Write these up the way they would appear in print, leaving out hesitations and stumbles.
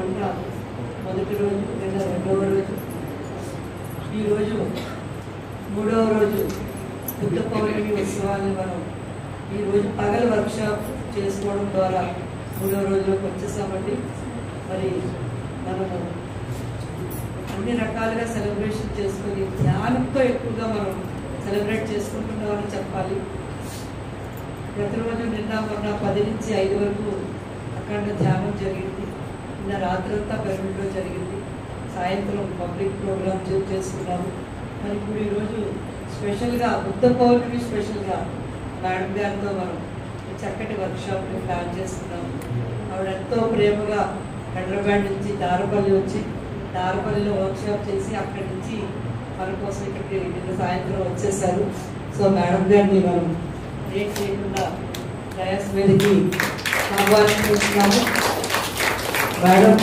నిన్న మొదటి రోజు, నిన్న రెండవ రోజు, ఈరోజు మూడవ రోజు బుద్ధ పౌర్ణమి ఉత్సవాన్ని మనం ఈరోజు పగల వర్క్షాప్ చేసుకోవడం ద్వారా మూడవ రోజులోకి వచ్చేసామండి. మరి మనము అన్ని రకాలుగా సెలబ్రేషన్ చేసుకొని ధ్యానంతో ఎక్కువగా మనం సెలబ్రేట్ చేసుకుంటున్నామని చెప్పాలి. ప్రతిరోజు నిన్న మొన్న 10 నుంచి 5 వరకు అక్కడ ధ్యానం జరిగింది. నిన్న రాత్రంతా పిరమిడ్లో జరిగింది. సాయంత్రం పబ్లిక్ ప్రోగ్రామ్ చేసుకున్నాము. మరి ఇప్పుడు ఈరోజు స్పెషల్గా బుద్ధ పౌర్ణమి స్పెషల్గా మేడం గారితో మనం చక్కటి వర్క్షాప్ని ప్లాన్ చేసుకున్నాము. ఆవిడ ఎంతో ప్రేమగా హైదరాబాద్ నుంచి దారపల్లి వచ్చి దారపల్లిలో వర్క్షాప్ చేసి అక్కడి నుంచి మన కోసం ఇక్కడికి నిన్న సాయంత్రం వచ్చేసారు. సో మేడం గారిని మనం లేట్ చేయకుండా ప్రయాస్ మీదకి ఆహ్వానిస్తున్నాము. మేడం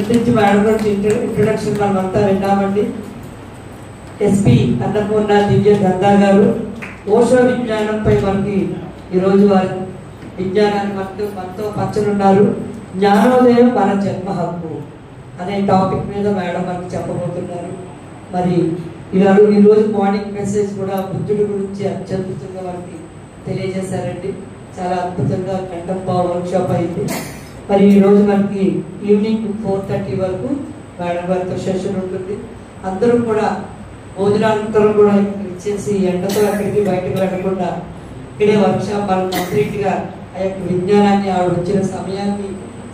నుంచి మేడం గారి ఇంట్రొడక్షన్ మనం అంతా విన్నామండి. ఎస్పీ అన్నపూర్ణ దివ్య గంగా గారు ఓషో విజ్ఞానంపై మనకి ఈరోజు వారి విజ్ఞానాన్ని మనతో పంచనున్నారు. జ్ఞానోదయం మన జన్మ హక్కు అనే టాపిక్ మీద మేడం మనకి చెప్పబోతున్నారు. మరి ఈరోజు మార్నింగ్ మెసేజ్ కూడా బుద్ధుడి గురించి అత్యద్భుతంగా మనకి తెలియజేశారండి. చాలా అద్భుతంగా కంఠంపావు వర్క్షాప్ అయింది. మరి ఈరోజు మనకి ఈవినింగ్ 4:30 వరకు మేడం గారితో సెషన్ ఉంటుంది. అందరూ కూడా భోజనానంతరం కూడా ఇచ్చేసి ఎండతో ఎక్కడికి బయటకు వెళ్ళకుండా ఇక్కడే వర్క్షాప్ మనం కంప్లీట్గా ఆ యొక్క విజ్ఞానాన్ని ఆవిడ వచ్చిన సమయాన్ని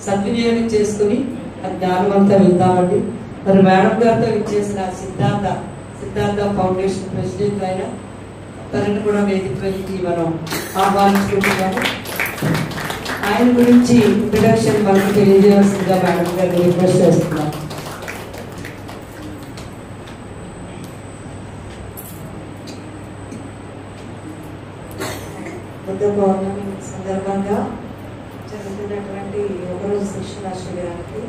సద్వినియోగం చేసుకుని ఆ జ్ఞానం అంతా వెళ్తామండి. మరి మేడం గారితో ఇచ్చేసిన సిద్ధార్థ ఫౌండేషన్ ప్రెసిడెంట్ అయిన తనని కూడా వేదికకి మనం ఆహ్వానించుకుంటున్నాము. ఆయన గురించి ఇంట్రడక్షన్ మనకు తెలియజేయాల్సిందిగా మేడం గారిని రిక్వెస్ట్ చేస్తున్నాం. బుద్ధ పౌర్ణమి సందర్భంగా జరుగుతున్నటువంటి ఒకరోజు శిక్షణ శిబిరానికి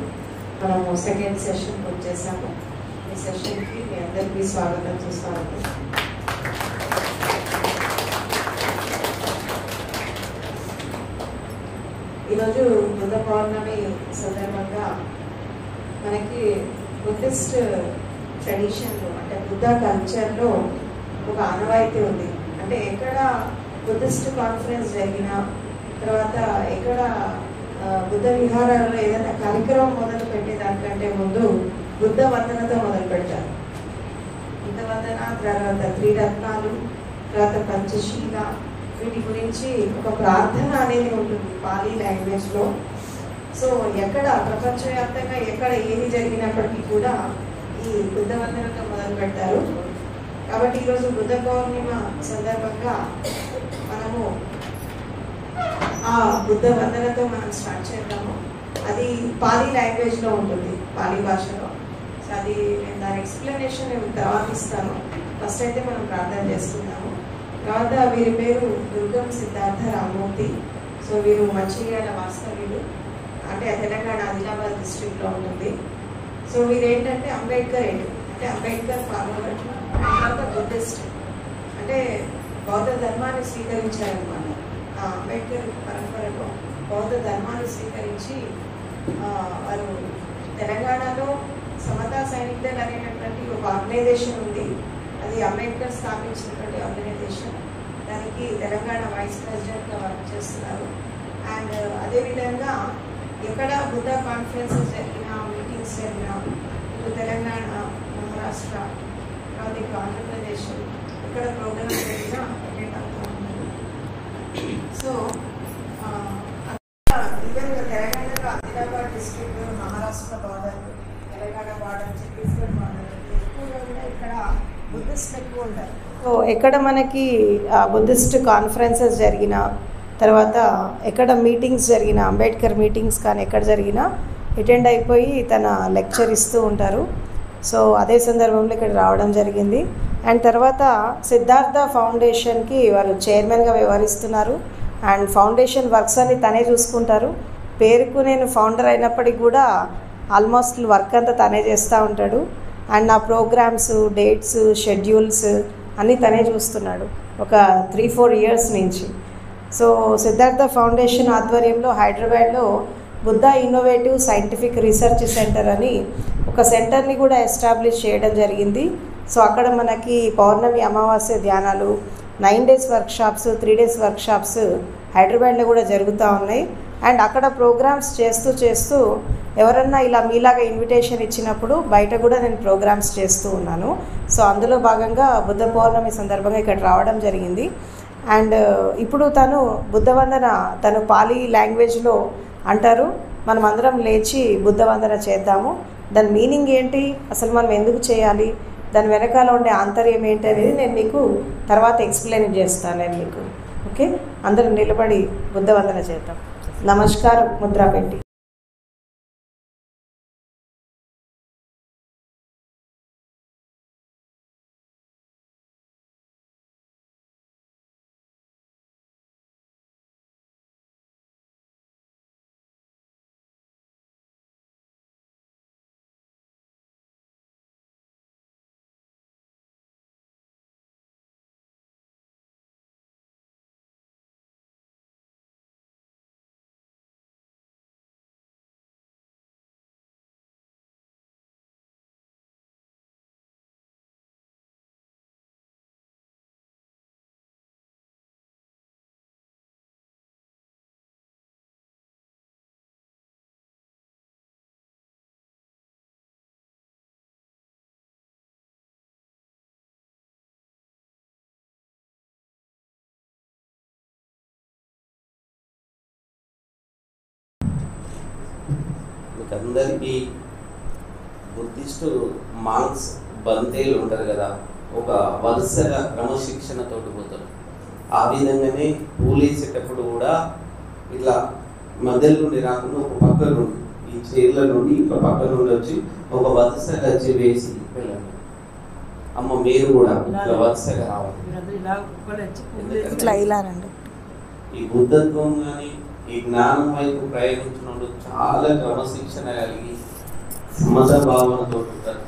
మనము సెకండ్ సెషన్కి వచ్చేసాము. ఈ సెషన్కి మీ అందరికీ స్వాగతం చేస్తాము. ఈరోజు బుద్ధ పౌర్ణమి సందర్భంగా మనకి బుద్ధిస్ట్ ట్రెడిషన్లో అంటే బుద్ధ కల్చర్లో ఒక ఆనవాయితీ ఉంది. అంటే ఎక్కడ బుద్ధిస్ట్ కాన్ఫరెన్స్ జరిగిన తర్వాత ఎక్కడ బుద్ధ విహారాలలో ఏదైనా కార్యక్రమం మొదలు పెట్టేదానికంటే ముందు బుద్ధ వందనతో మొదలు పెడతారు. బుద్ధ వందన, తర్వాత త్రిరత్నాలు, తర్వాత పంచశీల, వీటి గురించి ఒక ప్రార్థన అనేది ఉంటుంది పాలీ లాంగ్వేజ్లో. సో ఎక్కడ ప్రపంచవ్యాప్తంగా ఎక్కడ ఏది జరిగినప్పటికీ కూడా ఈ బుద్ధ వందనతో మొదలు పెడతారు. కాబట్టి ఈరోజు బుద్ధ పౌర్ణిమ సందర్భంగా మనము ఆ బుద్ధ వందనతో మనం స్టార్ట్ చేద్దాము. అది పాలీ లాంగ్వేజ్లో ఉంటుంది, పాలీ భాషలో. సో అది నేను దాని ఎక్స్ప్లెనేషన్ తర్వాత ఇస్తాను. ఫస్ట్ అయితే మనం ప్రార్థన చేసుకుందాము. తర్వాత వీరి పేరు దుర్గం సిద్ధార్థ రామూర్తి. సో వీరు మంచిర్యాల వాస్తవ్యులు, అంటే తెలంగాణ ఆదిలాబాద్ డిస్ట్రిక్ట్లో ఉంటుంది. సో వీరేంటంటే అంబేద్కర్ అంటే అంబేద్కర్ ఫాలోవర్, తర్వాత బుద్ధిస్ట్ అంటే బౌద్ధ ధర్మాన్ని స్వీకరించారనమాట. ఆ అంబేద్కర్ పరంపరలో బౌద్ధ ధర్మాన్ని స్వీకరించి వారు తెలంగాణలో సమతా సైనిక్ దళ్ అనేటటువంటి ఒక ఆర్గనైజేషన్ ఉంది. అది అంబేద్కర్ స్థాపించినటువంటి ఆర్గనైజేషన్. దానికి తెలంగాణ వైస్ ప్రెసిడెంట్గా వర్క్ చేస్తున్నారు. అండ్ అదేవిధంగా ఎక్కడ బుద్ధ కాన్ఫరెన్సెస్ జరిగినా, మీటింగ్స్ జరిగినా, ఇటు తెలంగాణ, మహారాష్ట్ర, తర్వాత ఇప్పుడు ఆంధ్రప్రదేశ్ ఇక్కడ ప్రోగ్రామ్స్ జరిగినా అటెండ్ అవుతూ ఉన్నారు. సో ఈవెన్ తెలంగాణలో Adilabad district, Maharashtra border, Telangana border, Chhattisgarh border ఎక్కువగా కూడా ఇక్కడ బుద్ధిస్ట్ ఎక్కువ ఉంటారు. సో ఎక్కడ మనకి బుద్ధిస్ట్ కాన్ఫరెన్సెస్ జరిగినా, తర్వాత ఎక్కడ మీటింగ్స్ జరిగినా, అంబేద్కర్ మీటింగ్స్ కానీ ఎక్కడ జరిగినా అటెండ్ అయిపోయి తన లెక్చర్ ఇస్తూ ఉంటారు. సో అదే సందర్భంలో ఇక్కడ రావడం జరిగింది. అండ్ తర్వాత సిద్ధార్థ ఫౌండేషన్కి వారు చైర్మన్గా వ్యవహరిస్తున్నారు. అండ్ ఫౌండేషన్ వర్క్స్ అన్ని తనే చూసుకుంటారు. పేరుకు నేను ఫౌండర్ అయినప్పటికీ కూడా ఆల్మోస్ట్ వర్క్ అంతా తనే చేస్తూ ఉంటాడు. అండ్ నా ప్రోగ్రామ్స్, డేట్స్, షెడ్యూల్స్ అన్నీ తనే చూస్తున్నాడు ఒక 3-4 ఇయర్స్ నుంచి. సో సిద్ధార్థ ఫౌండేషన్ ఆధ్వర్యంలో హైదరాబాద్లో Buddha innovative scientific research centre అని ఒక సెంటర్ని కూడా ఎస్టాబ్లిష్ చేయడం జరిగింది. సో అక్కడ మనకి పౌర్ణమి అమావాస్య ధ్యానాలు, 9 days వర్క్షాప్స్, 3 days వర్క్షాప్స్ హైదరాబాద్లో కూడా జరుగుతూ ఉన్నాయి. అండ్ అక్కడ ప్రోగ్రామ్స్ చేస్తూ ఎవరన్నా ఇలా మీలాగా ఇన్విటేషన్ ఇచ్చినప్పుడు బయట కూడా నేను ప్రోగ్రామ్స్ చేస్తూ ఉన్నాను. సో అందులో భాగంగా బుద్ధ పౌర్ణమి సందర్భంగా ఇక్కడ రావడం జరిగింది. అండ్ ఇప్పుడు తను బుద్ధవందన తను పాలీ లాంగ్వేజ్లో అంటారు. మనం అందరం లేచి బుద్ధవందన చేద్దాము. దాని మీనింగ్ ఏంటి, అసలు మనం ఎందుకు చేయాలి, దాని వెనకాల ఉండే ఆంతర్యం ఏంటి అనేది నేను మీకు తర్వాత ఎక్స్ప్లెయిన్ చేస్తాను నేను మీకు. ఓకే, అందరం నిలబడి బుద్ధవందన చేద్దాం. నమస్కారం ముద్ర పెట్టి. అందరికీ బుద్ధిస్టు మాంక్స్ బంతేలు ఉంటారు కదా, ఒక వరుసగా క్రమశిక్షణతోటి పోతారు. ఆ విధంగానే పూలేసేటప్పుడు కూడా ఇట్లా మధ్యలో నుండి రాకుండా ఒక పక్క నుండి ఈ చైర్ల నుండి ఒక పక్క నుండి వచ్చి ఒక వరుసగా వచ్చి వేసి వెళ్ళండి. అమ్మ మీరు కూడా ఇట్లా వరుసగా రావాలి. ఈ బుద్ధత్వం కానీ ఈ జ్ఞానం వైపు ప్రయాణించినప్పుడు చాలా క్రమశిక్షణ కలిగి సమసభావనతో ఉంటారు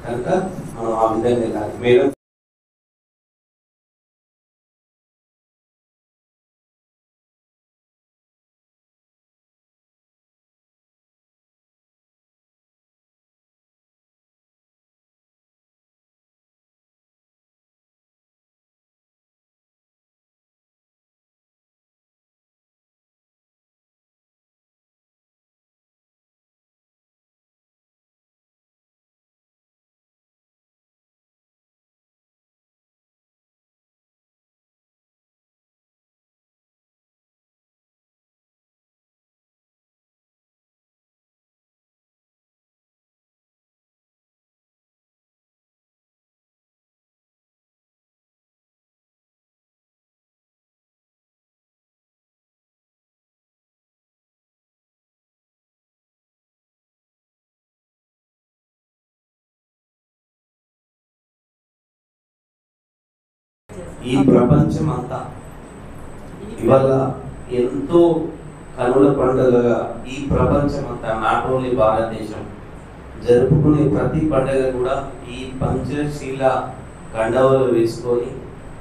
కనుక మనం ఆ విధంగా కాదు. మేడం ఈ ప్రపంచం అంతా ఇవాళ ఎంతో కనుల పండుగగా ఈ ప్రపంచం అంతా, నాట్ ఓన్లీ భారతదేశం, జరుపుకునే ప్రతి పండుగ కూడా ఈ పంచశీల కండవలు వేసుకొని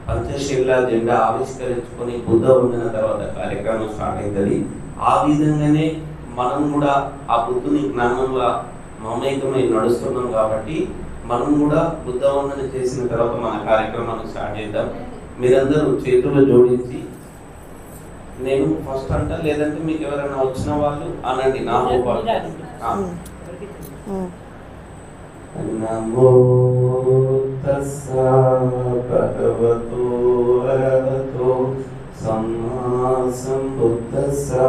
పంచశీల జెండా ఆవిష్కరించుకొని బుద్ధ వందన తర్వాత కార్యక్రమం స్టార్ట్ అవుతుంది. ఆ విధంగానే మనం కూడా ఆ బుద్ధుని జ్ఞానంలో మమేకమై నడుస్తున్నాం కాబట్టి మనం కూడా బుద్ధ వందన చేసిన తర్వాత మన కార్యక్రమాన్ని స్టార్ట్ చేద్దాం. మీరందరూ చేతులు జోడించి నేను ఫస్ట్ అంట, లేదంటే మీకు ఎవరైనా వచ్చిన వాళ్ళు అనండి నాతో పాటు. నమో తస్సా భగవతో అరహతో సమ్మా సంబుద్దస్సా.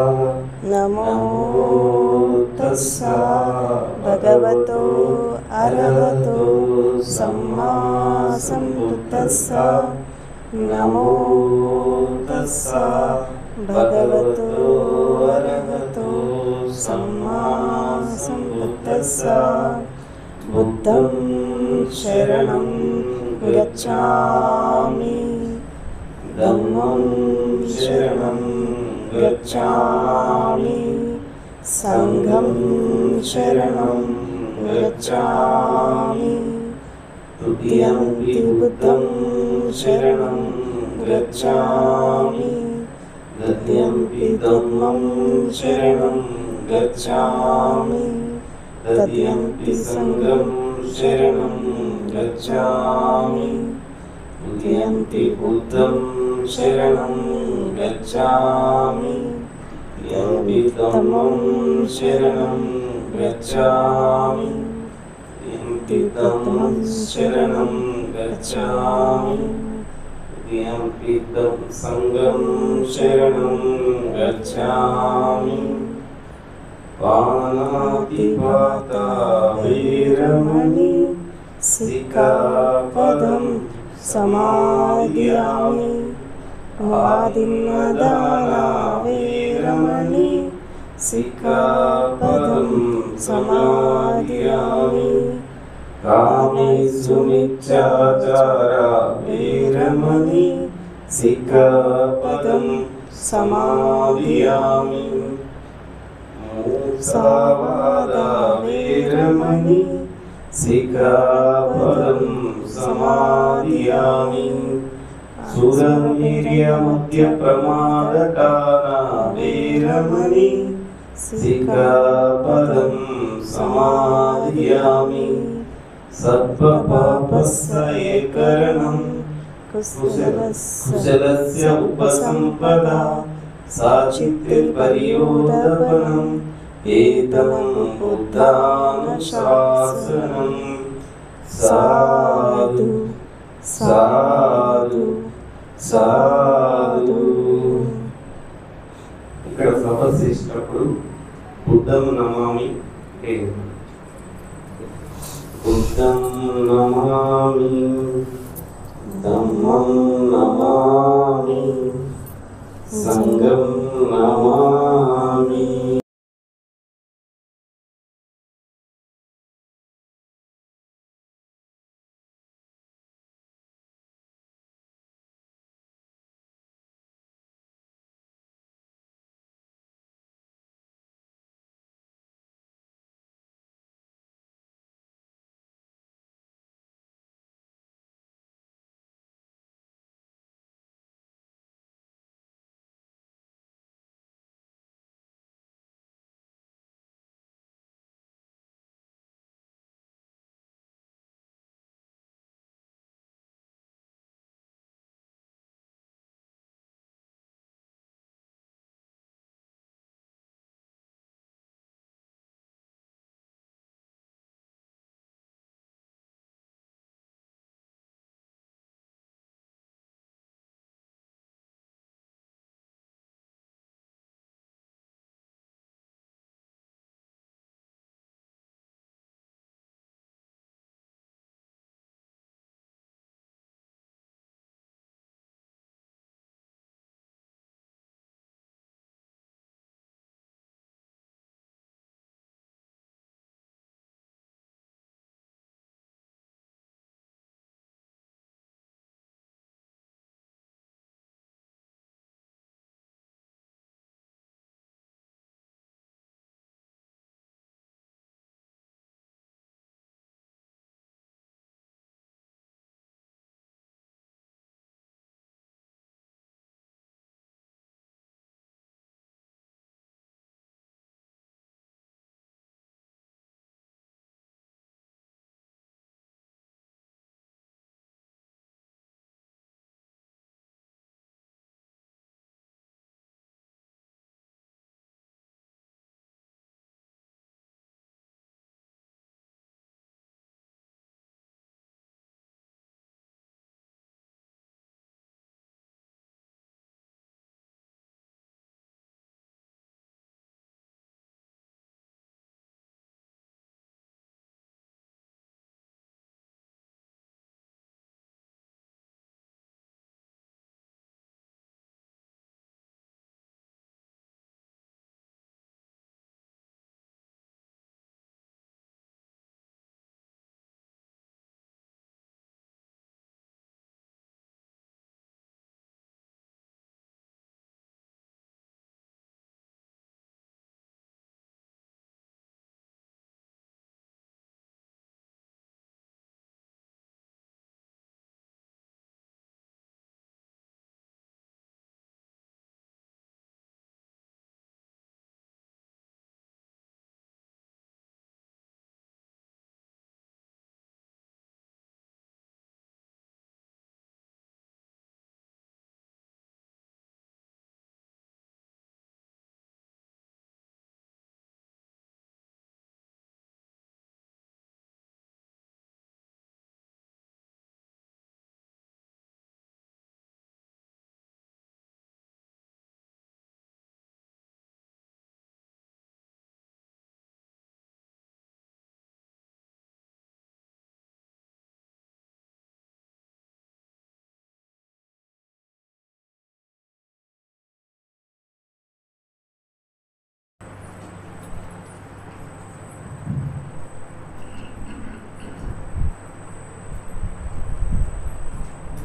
నమో తస్సా భగవతో అరహతో సమ్మా సంబుద్దస్సా. నమో తస్సా భగవతో అరహతో సమ్మా సంబుద్దస్సా. బుద్ధం శరణం గచ్ఛామి, ధమ్మం శరణం గచ్ఛామి, సంఘం శరణం గచ్ఛామి, తృతీయంపి బుద్ధం శరణం గచ్ఛామి, दद्यन्ति धम्मं शरणं गच्छामि दद्यन्ति संघं शरणं गच्छामि उदयन्ति बुद्धं शरणं गच्छामि उदयन्ति धम्मं शरणं गच्छामि उदयन्ति धम्मं शरणं गच्छामि उदयन्ति संघं शरणं गच्छामि पाणातिपाता वैरमणि सिक्खापदं समादियामि आदिन्नदाना वैरमणि सिक्खापदं समादियामि कामेषु मिथ्याचारा वैरमणि सिक्खापदं समादियामि मुसावादा वैरमणि सिक्खापदं समादियामि सुरवीर्यमद्यप्रमाददाना वैरमणि सिक्खापदं समादियामि सर्वपापस्सयकरणं कुशलस्य उपसम्पदा साचित्तिपर्योदपनम् एतं बुद्धानुशासनं साधु साधु సాధు. ఇక్కడ తపస్సు చేసినప్పుడు బుద్ధం నమామి అంటే బుద్ధం నమామి ధమ్మం నమామి సంఘం నమామి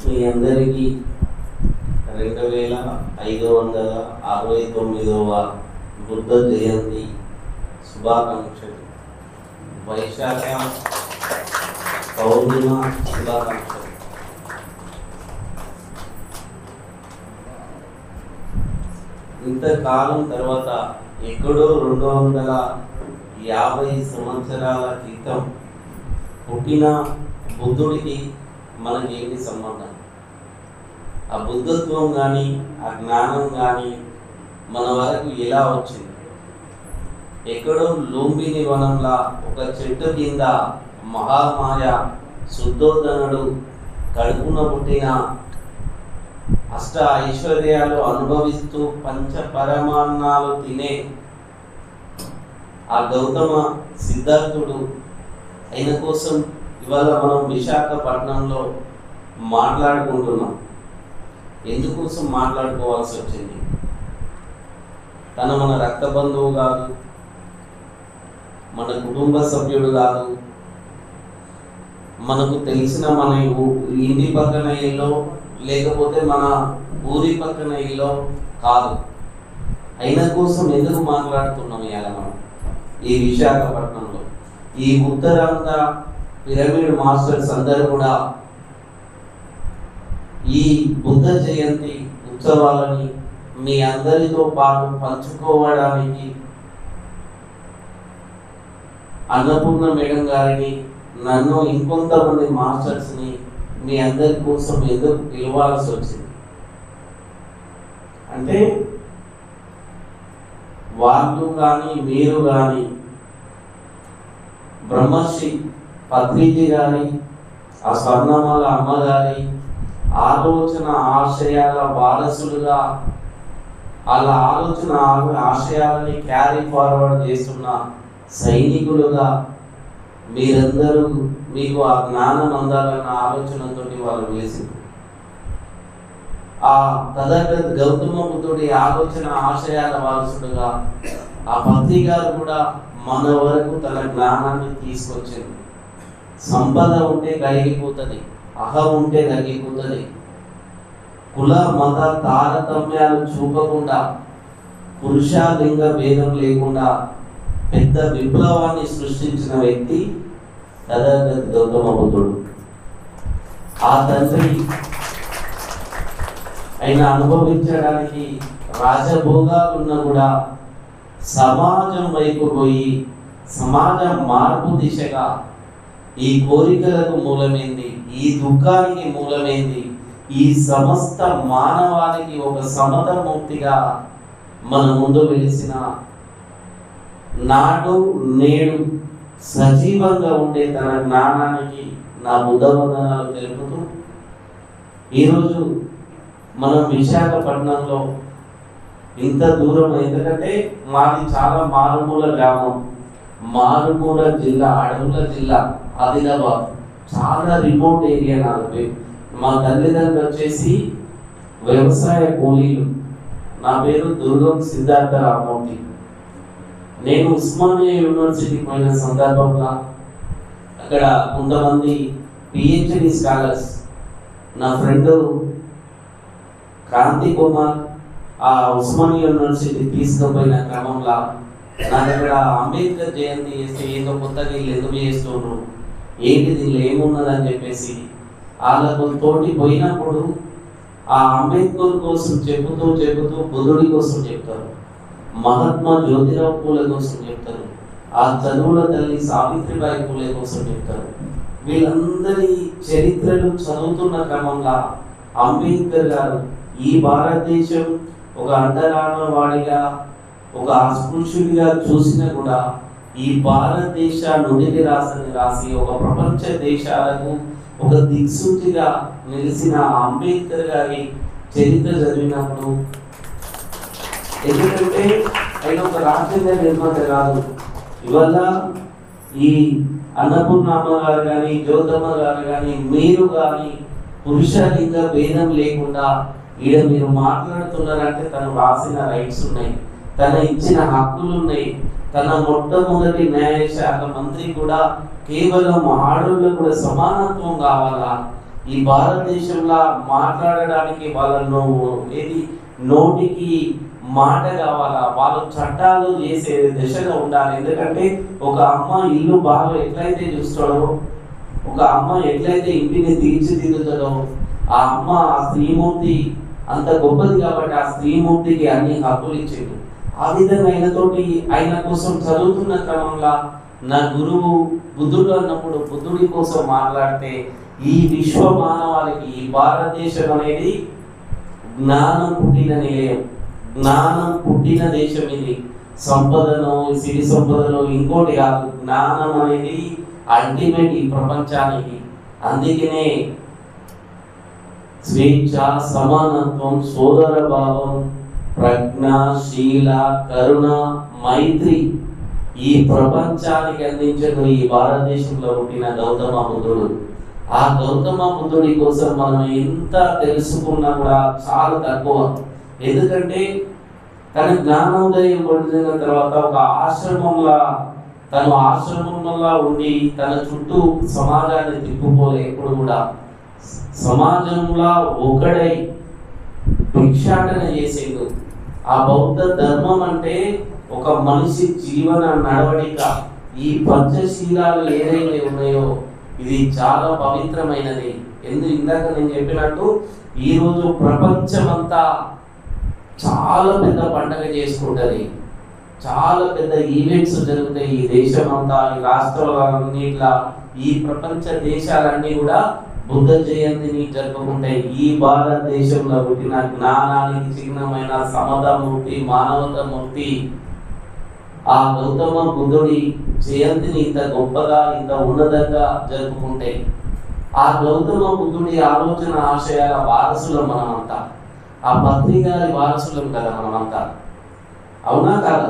మీ అందరికీ 2569వ బుద్ధ జయంతి శుభాకాంక్షలు. వైశాఖ పౌర్ణిమ శుభాకాంక్షలు. ఇంతకాలం తర్వాత ఎక్కడో 250 సంవత్సరాల క్రితం పుట్టిన బుద్ధుడికి మనకి ఏంటి సంబంధం? ఆ బుద్ధత్వం కానీ ఆ జ్ఞానం కానీ మన వరకు ఎలా వచ్చింది? ఎక్కడో లుంబిని వనంలా ఒక చెట్టు కింద మహామాయ శుద్ధోదనుడు కడుపున పుట్టిన అష్ట ఐశ్వర్యాలు అనుభవిస్తూ పంచ పరమాన్నాలు తినే ఆ గౌతమ సిద్ధార్థుడు ఆయన కోసం ఇవాళ మనం విశాఖపట్నంలో మాట్లాడుకుంటున్నాం. ఎందుకోసం మాట్లాడుకోవాల్సి వచ్చింది? తను మన రక్త బంధువు కాదు, మన కుటుంబ సభ్యుడు కాదు, మనకు తెలిసిన మన ఇంటి పక్కన ఇల్లు లేకపోతే మన ఊరి పక్కన ఇల్లు కాదు. అయిన కోసం ఎందుకు మాట్లాడుతున్నాం ఇవాళ మనం ఈ విశాఖపట్నంలో? ఈ ఉత్తరాంధ్ర పిరమిడ్ మాస్టర్స్ అందరూ కూడా ఈ బుద్ధ జయంతి ఉత్సవాలని మీ అందరితో పాటు పంచుకోవడానికి అన్నపూర్ణ మేడం గారిని, నన్ను, ఇంకొంతమంది మాస్టర్స్ని మీ అందరి కోసం ఎందుకు పిలవాల్సి వచ్చింది అంటే, వాళ్ళు కానీ మీరు కానీ బ్రహ్మశ్రీ పత్రిజీ గారి, ఆ స్వర్ణమాల అమ్మగారి ఆలోచన ఆశయాల వారసులుగా, అలా ఆలోచన ఆశయాలని క్యారీ ఫార్వర్డ్ చేస్తున్న సైనికులుగా మీరందరూ మీకు ఆ జ్ఞానం అందాలన్న ఆలోచనతో వాళ్ళు వేసింది. ఆ తదగత గౌతమ బుద్ధుడి ఆలోచన ఆశయాల వారసుడుగా ఆ పత్రి గారు కూడా మన వరకు తన జ్ఞానాన్ని తీసుకొచ్చింది. సంపద ఉంటే కరిగిపోతుంది, అహం ఉంటే తగ్గిపోతుంది. కుల మత తారతమ్యాలు చూపకుండా, పురుషలింగ భేదం లేకుండా పెద్ద విప్లవాన్ని సృష్టించిన వ్యక్తి తథాగత గౌతమ బుద్ధుడు. ఆ తండ్రి ఆయన అనుభవించడానికి రాజభోగాలున్నా కూడా సమాజం వైపు పోయి సమాజ మార్పు దిశగా ఈ కోరికలకు మూలమైంది, ఈ దుఃఖానికి మూలమైంది, ఈ సమస్త మానవానికి ఒక సమతమూర్తిగా మన ముందు వెలిసిన నాడు నేడు సజీవంగా ఉండే తన జ్ఞానానికి నా బుద్ధవందనాలు తెలుపుతూ, ఈరోజు మనం విశాఖపట్నంలో ఇంత దూరం, ఎందుకంటే మాది చాలా మారుమూల గ్రామం, మారుమూల జిల్లా, అడవుల జిల్లా ఆదిలాబాద్, చాలా రిమోట్ ఏరియా. నాది మా తల్లిదండ్రులు వచ్చేసి వ్యవసాయ కూలీలు. నా పేరు దుర్గం సిద్ధార్థ రామూర్తి. నేను ఉస్మానియా యూనివర్సిటీకి పోయిన సందర్భంగా అక్కడ కొంతమంది పిహెచ్డి స్కాలర్స్, నా ఫ్రెండ్ క్రాంతి కుమార్ ఆ ఉస్మానియా యూనివర్సిటీ తీసుకుపోయిన క్రమంలో నా దగ్గర అంబేద్కర్ జయంతి చేస్తే ఏదో కొత్తగా వీళ్ళు ఎందుకు చేస్తున్నారు, ఏంటి దీనిలో ఏమున్నదని చెప్పేసి వాళ్ళతో తోటి పోయినప్పుడు ఆ అంబేద్కర్ కోసం చెబుతూ బుద్ధుడి కోసం చెప్తారు, మహాత్మా జ్యోతిరావు పూలే కోసం చెప్తారు, ఆ చదువుల తల్లి సావిత్రిబాయి పూలే కోసం చెప్తారు. వీళ్ళందరి చరిత్రలు చదువుతున్న క్రమంలో అంబేద్కర్ గారు ఈ భారతదేశం ఒక అంటరాని వాడిగా, ఒక అస్పృశ్యుడిగా చూసినా కూడా ఈ భారతదేశ నుడిని రాసి ఒక ప్రపంచ దేశాలకు ఒక దిక్సూచిగా నిలిచిన అంబేద్కర్ గారి చరిత్ర చదివినప్పుడు, ఎందుకంటే ఆయన ఒక రాజ్యాంగ నిర్మాత కాదు, ఇవాళ ఈ అన్నపూర్ణమ్మ గారు కానీ, జ్యోతమ్మ గారు కానీ, మీరు కానీ పురుషలింగ భేదం లేకుండా ఈడ మీరు మాట్లాడుతున్నారంటే తను రాసిన రైట్స్ ఉన్నాయి, తన ఇచ్చిన హక్కులు ఉన్నాయి. తన మొట్టమొదటి న్యాయశాఖ మంత్రి కూడా కేవలం ఆడోళ్ళకు కూడా సమానత్వం కావాలా, ఈ భారతదేశంలో మాట్లాడడానికి వాళ్ళను ఏది నోటికి మాట కావాలా, వాళ్ళు చట్టాలు చేసే దిశగా ఉండాలి. ఎందుకంటే ఒక అమ్మ ఇల్లు బాగా ఎట్లయితే చూస్తాడో, ఒక అమ్మ ఎట్లయితే ఇంటిని తీర్చిదిద్దుతాడో, ఆ అమ్మ ఆ స్త్రీమూర్తి అంత గొప్పది కాబట్టి ఆ స్త్రీమూర్తికి అన్ని హక్కులు ఇచ్చేది. ఆ విధంగా ఆయనతోటి ఆయన కోసం చదువుతున్న క్రమంలో నా గురువు బుద్ధుడు అన్నప్పుడు బుద్ధుడి కోసం మాట్లాడితే ఈ విశ్వ మానవాళికి ఈ భారతదేశం అనేది జ్ఞానం పుట్టిన నిలయం, జ్ఞానం పుట్టిన దేశం. ఇది సంపదను సిరి సంపదను ఇంకోటి కాదు, జ్ఞానం అనేది అల్టిమేట్ ఈ ప్రపంచానికి. అందుకనే స్వేచ్ఛ, సమానత్వం, సోదర భావం, ప్రజ్ఞ, శీల, కరుణ, మైత్రి ఈ ప్రపంచానికి అందించిన ఈ భారతదేశంలో పుట్టిన గౌతమ బుద్ధుడు. ఆ గౌతమ బుద్ధుడి కోసం మనం ఎంత తెలుసుకున్నా కూడా చాలా తక్కువ. ఎందుకంటే తన జ్ఞానోదయం పొందిన తర్వాత ఒక ఆశ్రమంలో ఉండి తన చుట్టూ సమాజాన్ని తిప్పుకోలే. ఎప్పుడు కూడా సమాజంలో ఒకడై భిక్షాటన చేసేది. ఆ బౌద్ధ ధర్మం అంటే ఒక మనిషి జీవన నడవడిక. ఈ పంచశీలాలు ఏదైతే ఉన్నాయో ఇది చాలా పవిత్రమైనది. ఇందాక నేను చెప్పినట్టు ఈరోజు ప్రపంచమంతా చాలా పెద్ద పండగ చేసుకుంటది, చాలా పెద్ద ఈవెంట్స్ జరుగుతాయి. ఈ దేశమంతా, ఈ రాష్ట్రాలన్నిట్లా, ఈ ప్రపంచ దేశాలన్నీ కూడా బుద్ధ జయంతిని జరుపుకుంటాయి. ఈ భారతదేశంలో పుట్టిన జ్ఞానానికి చిహ్నమైన సమతామూర్తి, మానవతామూర్తి ఆ గౌతమ బుద్ధుడి జయంతిని ఇంత గొప్పగా, ఇంత ఉన్నతంగా జరుపుకుంటాయి. ఆ గౌతమ బుద్ధుడి ఆలోచన ఆశయాల వారసులం మనమంతా. ఆ పత్రికారి వారసులం కదా మనమంతా, అవునా కాదా?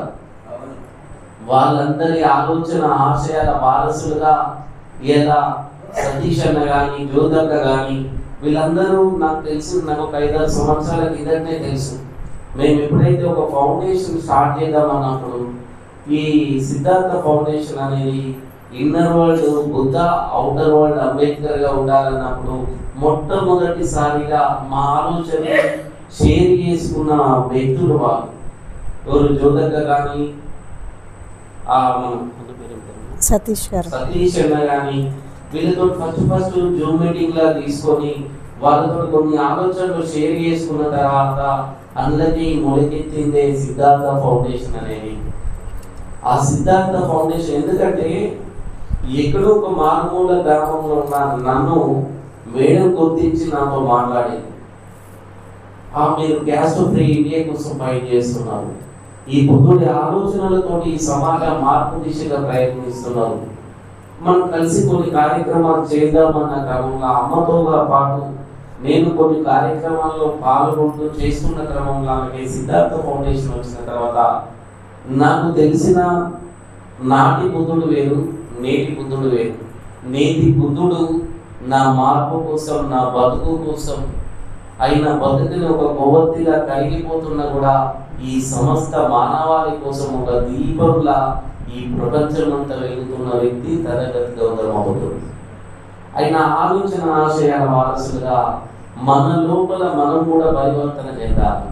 వాళ్ళందరి ఆలోచన ఆశయాల వారసులుగా ఎలా సతీష్ అన్న కానీ, జ్యోతక్క కానీ వీళ్ళందరూ నాకు తెలుసు. నాకు ఒక 5-6 సంవత్సరాల కిందనే తెలుసు. మేము ఎప్పుడైతే ఒక ఫౌండేషన్ స్టార్ట్ చేద్దామన్నప్పుడు ఈ సిద్ధార్థ ఫౌండేషన్ అనేది inner world Buddha, outer world Ambedkar గా ఉండాలన్నప్పుడు మొట్టమొదటిసారిగా మా ఆలోచన షేర్ చేసుకున్న వ్యక్తులు వాళ్ళు ఎవరు? జ్యోతక్క కానీ, సతీష్ అన్న కానీ వీళ్ళతో ఫస్ట్ జూమ్ మీటింగ్ లా తీసుకొని వాళ్ళతో కొన్ని ఆలోచనలు షేర్ చేసుకున్న తర్వాత అందరికీ మొదలెత్తిందే సిద్ధార్థ ఫౌండేషన్ అనేది. ఆ సిద్ధార్థ ఫౌండేషన్ ఎందుకంటే ఎక్కడో ఒక మారుమూల గ్రామంలో ఉన్న నన్ను మేడం గుర్తించి నాతో మాట్లాడేది. మీరు క్యాస్ట్ ఫ్రీ ఇండియా కోసం ఫైట్ చేస్తున్నారు, ఈ బుద్ధుడి ఆలోచనలతోటి ఈ సమాజ మార్పు దిశగా ప్రయత్నిస్తున్నారు, మనం కలిసి కొన్ని కార్యక్రమాలు చేద్దామన్న క్రమంలో అమ్మతోగా పాటు నేను కొన్ని కార్యక్రమాల్లో పాల్గొంటూ చేస్తున్న క్రమంలో సిద్ధార్థ ఫౌండేషన్ వచ్చిన తర్వాత నాకు తెలిసిన నాటి బుద్ధుడు వేరు, నేటి బుద్ధుడు వేరు. నేటి బుద్ధుడు నా మార్పు కోసం, నా బతుకు కోసం అయిన బతుకుని ఒక కొవ్వొత్తిగా కరిగిపోతున్నా కూడా ఈ సమస్త మానవాళి కోసం ఒక దీపంలా ఈ ప్రపంచమంతా వెలుగుతున్న వ్యక్తి తరగతి గౌతమ బుద్ధుడు. ఆయన ఆలోచన ఆశయాల వారసులుగా మన లోపల మనం కూడా పరివర్తన చెందాలి.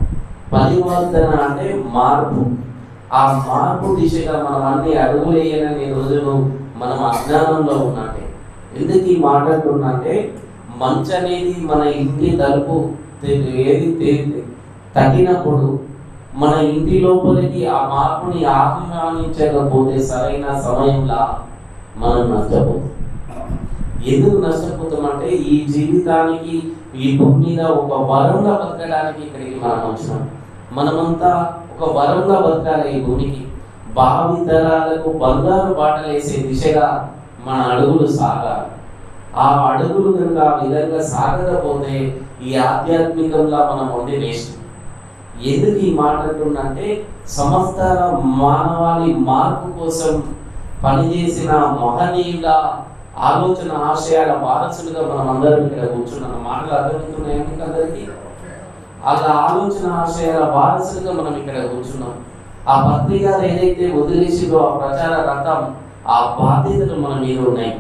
పరివర్తన అంటే మార్పు. ఆ మార్పు దిశగా మనం అన్ని అడుగులు వేయాలని రోజులు మనం అజ్ఞానంలో ఉన్నట్టే. ఎందుకు ఈ మాట అంటున్నంటే, మంచు అనేది మన ఇంటి తలుపు తగినప్పుడు మన ఇంటి లోపలికి ఆ మార్పుని ఆహ్వానించకపోతే సరైన సమయంలో మనం నష్టపోతాం. ఎందుకు నష్టపోతామంటే ఈ జీవితానికి, ఈ భూమి మీద ఒక వరంగా బతకడానికి ఇక్కడికి మనం వచ్చినాం. మనమంతా ఒక వరంగా బతకాలి ఈ భూమికి. భావి తరాలకు బంగారు బాటలు వేసే దిశగా మన అడుగులు సాగాలి. ఆ అడుగులు కనుక ఆ విధంగా సాగకపోతే ఈ ఆధ్యాత్మికంగా మనం ఉండి వేస్ట్. ఎందుకు ఈ మాట అంటుందంటే, సమస్త మానవాళి మార్పు కోసం పనిచేసిన మహనీయుల ఆలోచన ఆశయాల వారసులుగా మనం అందరం ఇక్కడ కూర్చున్నాం. మాటలు అర్థమవుతున్నాయి మీకు అందరికీ? అలా ఆలోచన ఆశయాల వారసులుగా మనం ఇక్కడ కూర్చున్నాం. ఆ పత్రికలు ఏదైతే వదిలేసిందో ఆ ప్రచార రథం, ఆ బాధ్యతలు మన మీద ఉన్నాయి.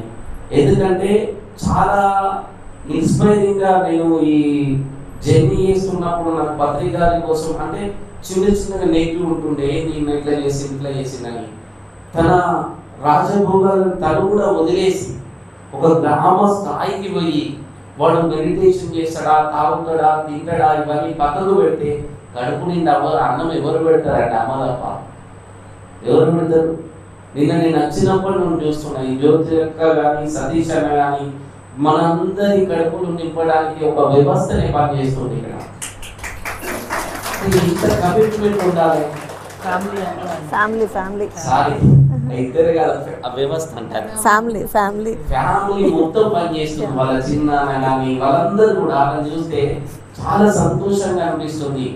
ఎందుకంటే చాలా ఇన్స్పైరింగ్ గా నేను ఈ జర్నీ చేస్తున్నప్పుడు నాకు పత్రికారి కోసం అంటే చిన్న చిన్నగా నెగిటివ్ ఉంటుండే, నేను ఇట్లా చేసిందని తన రాజభోగాలను తను కూడా వదిలేసి ఒక గ్రామ స్థాయికి పోయి వాడు మెడిటేషన్ చేస్తాడా, తాగుతాడా, తింటాడా ఇవన్నీ పక్కకు పెడితే కడుపు నిండా అన్నం ఎవరు పెడతారంటే అమ్మ తప్ప ఎవరు పెడతారు? నిన్న నేను వచ్చినప్పుడు నువ్వు చూస్తున్నా ఈ జ్యోతి అక్క కానీ సతీష్ అన్న కానీ మనందరి కడుపులు నింపడానికి ఒక వ్యవస్థనే పనిచేస్తుంది ఇక్కడ. ఇంత కమిట్మెంట్ ఉండాలి. ఇద్దరు కాదు, ఆ వ్యవస్థ అంటారు ఫ్యామిలీ మొత్తం పనిచేస్తుంది. వాళ్ళ చిన్న కానీ వాళ్ళందరూ కూడా అలా చూస్తే చాలా సంతోషంగా అనిపిస్తుంది.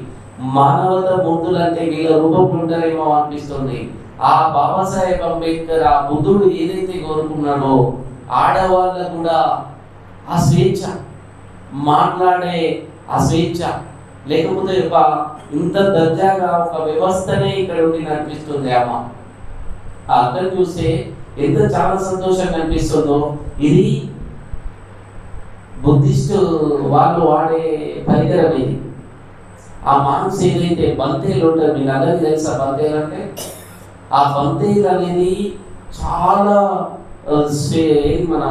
మానవత మూర్తులు అంటే వీళ్ళ రూపం ఉంటారేమో అనిపిస్తుంది. ఆ బాబాసాహెబ్ అంబేద్కర్ ఆ బుద్ధుడు ఏదైతే కోరుకున్నాడో ఆడవాళ్ళకు కూడా ఆ స్వేచ్ఛ, మాట్లాడే ఆ స్వేచ్ఛ, లేకపోతే ఒక ఇంత దర్జాగా ఒక వ్యవస్థనే ఇక్కడ ఉండి అనిపిస్తుంది. అమ్మ ఆ అక్కని చూస్తే ఎంత చాలా సంతోషంగా అనిపిస్తుందో. ఇది బుద్ధిస్ట్ వాళ్ళు వాడే పరికరం. ఇది ఆ మాంస్ ఏదైతే బంతేలు ఉంటారు, మీకు అందరికీ తెలుసా బంతేలు అంటే? ఆ బంతేలు అనేది చాలా మన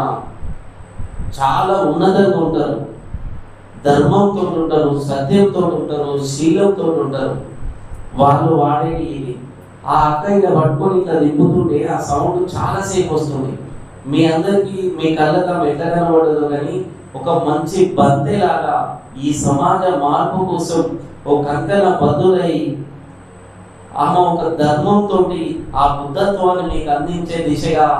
చాలా ఉన్నతంగా ఉంటారు, ధర్మంతో ఉంటారు, సత్యంతో ఉంటారు, శీలంతో ఉంటారు. వాళ్ళు వాడేది ఇది. ఆ అక్క ఇలా పట్టుకొని ఇట్లా దింపుతుంటే ఆ సౌండ్ చాలాసేపు వస్తుంది. మీ అందరికీ మీ కళ్ళకు ఎట్లా కనబడదు కానీ ఒక మంచి బంతెలాగా ఈ సమాజ మార్పు కోసం ఒక కంకణ బద్దులై ఆమె ఒక ధర్మంతో ఆ బుద్ధత్వాన్ని మీకు అందించే దిశగా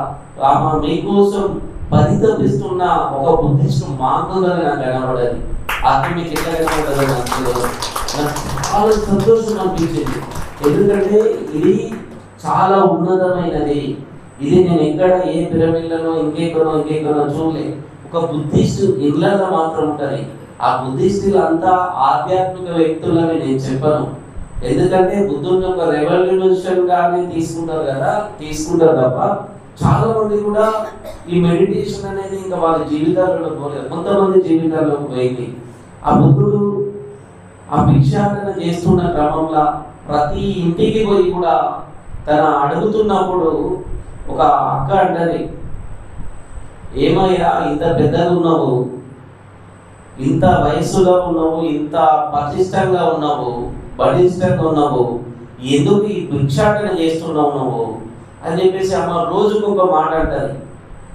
ఆమె మీకోసం పరితపిస్తున్న ఒక బుద్ధిస్ట్ మాంగుగా నాకు కనబడదు. అది మీకు ఎట్లా కనబడదు నాకు చాలా సంతోషం అనిపించింది. ఎందుకంటే ఇది చాలా ఉన్నతమైనది. ఇది నేను ఎక్కడ ఏ పిరమిడ్లను ఇంకెక్కడో చూడలే. ఒక బుద్ధిస్ట్ ఇళ్ళలో మాత్రం ఉంటుంది. ఆ బుద్ధిస్టులు అంతా ఆధ్యాత్మిక వ్యక్తులని నేను చెప్పను. ఎందుకంటే బుద్ధుని ఒక రెవల్యూషన్ గానే తీసుకుంటారు తప్ప చాలా మంది కూడా ఈ మెడిటేషన్ అనేది ఇంకా వాళ్ళ జీవితాల్లో పోలేదు. కొంతమంది జీవితాల్లోకి పోయింది. ఆ బుద్ధుడు ఆ భిక్షాటన చేస్తున్న క్రమంలో ప్రతి ఇంటికి పోయి కూడా తన అడుగుతున్నప్పుడు ఒక అక్క అంటది, ఏమయ్యా ఇంత పెద్దగా ఉన్నావు, ఇంత వయస్సులో ఉన్నావు, ఇంత పటిష్టంగా ఉన్నావు, బలిష్టంగా ఉన్నావు, ఎందుకు ఈ భిక్షాటన చేస్తున్నావు నువ్వు అని చెప్పేసి అమ్మ రోజుకు ఒక మాట అంటది.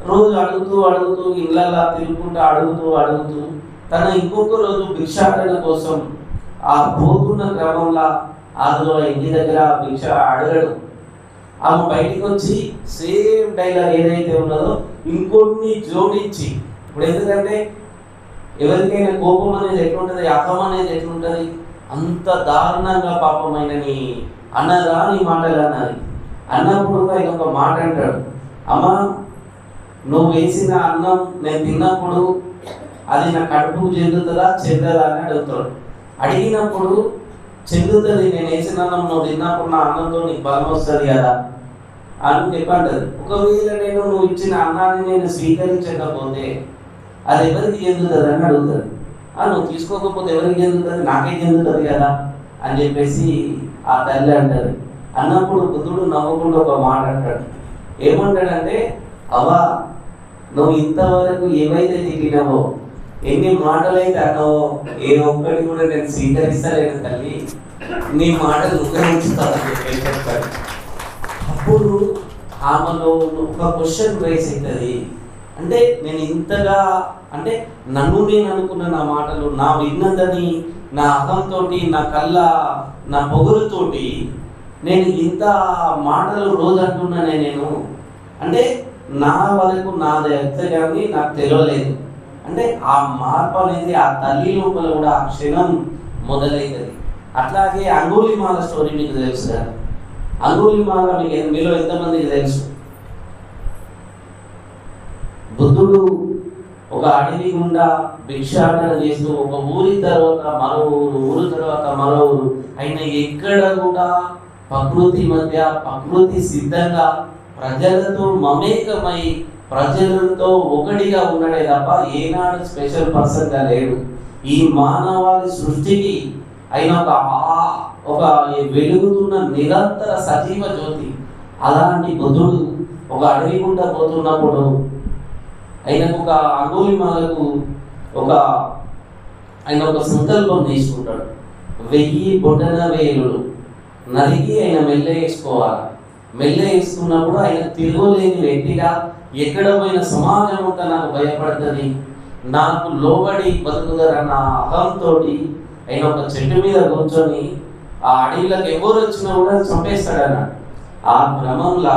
రోజు అడుగుతూ ఇళ్ళలా తిరుగుకుంటూ అడుగుతూ తన ఇంకొక రోజు భిక్షాటన కోసం ఆ పోతున్న క్రమంలో అందులో ఇంటి దగ్గర భిక్ష అడగడు. ఆమె బయటికి వచ్చి సేమ్ డైలాగ్ ఏదైతే ఉన్నదో ఇంకొన్ని జోడించి, ఇప్పుడు ఎందుకంటే ఎవరికైనా కోపం అనేది ఎట్లుంటుంది, అహం అనేది ఎట్లుంటుంది, అంత దారుణంగా పాపమైనని అన్నదా నీ మాటలు అన్నది. అన్నప్పుడు ఆయన ఒక మాట అంటాడు, అమ్మ నువ్వు వేసిన అన్నం నేను తిన్నప్పుడు అది నా కడుపుకు చెందుతుందా అని అడుగుతాడు. అడిగినప్పుడు చెందుతుంది, నేను వేసిన అన్నం నువ్వు తిన్నప్పుడు నా అన్నంతో నీకు బలం వస్తుంది కదా అని చెప్పంటది. ఒకవేళ నువ్వు ఇచ్చిన అన్నాన్ని నేను స్వీకరించకపోతే అది ఎవరికి చెందుతుంది అని అడుగుతుంది. నువ్వు తీసుకోకపోతే ఎవరికి చెందుతుంది, నాకే చెందుతుంది కదా అని చెప్పేసి ఆ తల్లి అంటది. అన్నప్పుడు బుద్ధుడు నవ్వకుండా ఒక మాట అంటాడు. ఏమంటాడంటే, అవ్వా నువ్వు ఇంతవరకు ఏవైతే తిరిగినావో, ఎన్ని మాటలైతే అన్నావో, ఏ ఒక్కటి కూడా నేను స్వీకరిస్తలేను తల్లి, నీ మాటలు ఉపయోగించుతానని చెప్పేసి చెప్తాడు. అప్పుడు ఆమెలో ఒక క్వశ్చన్ రైస్ అవుతుంది. అంటే నేను ఇంతగా అంటే నన్ను నేను అనుకున్న నా మాటలు, నా విన్నదని, నా అహంతో, నా కళ్ళ, నా పొగురుతోటి నేను ఇంత మాటలు రోజు అంటున్నానే నేను, అంటే నా వరకు నాది అయితే కానీ నాకు తెలియలేదు. అంటే ఆ మార్పు అనేది ఆ తల్లి లోపల కూడా ఆ క్షణం మొదలైతుంది. అట్లాగే అంగుళిమాల స్టోరీ మీకు తెలుసు కదా. అంగుళిమాల మీలో ఎంతమందికి తెలుసు? బుద్ధుడు ఒక అడవి గుండా భిక్షాటన చేస్తూ ఒక ఊరి తర్వాత మరో ఊరు తర్వాత మరో ఊరు అయినా ఎక్కడ కూడా ప్రకృతి మధ్య ప్రకృతి సిద్ధంగా ప్రజలతో మమేకమై ప్రజలతో ఒకటిగా ఉన్నాడే తప్ప ఏనాడు స్పెషల్ పర్సన్గా లేడు. ఈ మానవాళి సృష్టికి అయిన ఒక వెలుగుతున్న నిరంతర సజీవ జ్యోతి. అలాంటి బుద్ధుడు ఒక అడవి గుండా పోతున్నప్పుడు ఆయనకు ఒక అంగుళిమాలకు ఆయన ఒక సంకల్పం తీసుకుంటాడు. 1000 బొటన వేలులు నరికి ఆయన మెల్ల వేసుకోవాలి. మెల్ల వేసుకున్నప్పుడు ఆయన తిరుగులేని వ్యక్తిగా ఎక్కడ పోయిన సమాజం ఉంటే నాకు భయపడుతుంది, నాకు లోబడి బతుకుదరన్న అహంతో ఆయన ఒక చెట్టు మీద కూర్చొని ఆ అడవిలోకి ఎవరు వచ్చినా కూడా చంపేస్తాడన్నాడు. ఆ క్రమంలో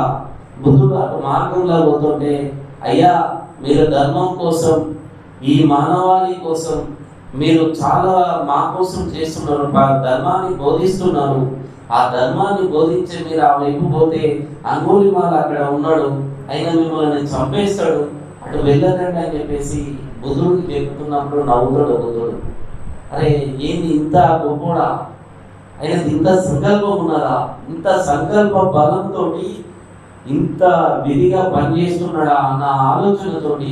బుద్ధుడు అటు మార్గంలో పోతుంటే, అయ్యా మీరు ధర్మం కోసం, ఈ మానవాళి కోసం మీరు చాలా మా కోసం చేస్తున్నారు, ధర్మాన్ని బోధిస్తున్నారు. ఆ ధర్మాన్ని బోధించే మీరు ఆ వైపు పోతే అంగుళిమాల అక్కడ ఉన్నాడు, ఆయన మిమ్మల్ని చంపేస్తాడు, అటు వెళ్ళకండి అని చెప్పేసి బుద్ధుడికి చెప్తున్నప్పుడు నవ్వుతాడు బుద్ధుడు. అరే ఏంది ఇంత గొప్పడా, ఆయనకి ఇంత సంకల్పం ఉన్నదా, ఇంత సంకల్ప బలంతో ఇంత విధిగా పనిచేస్తున్నాడా అన్న ఆలోచనతోటి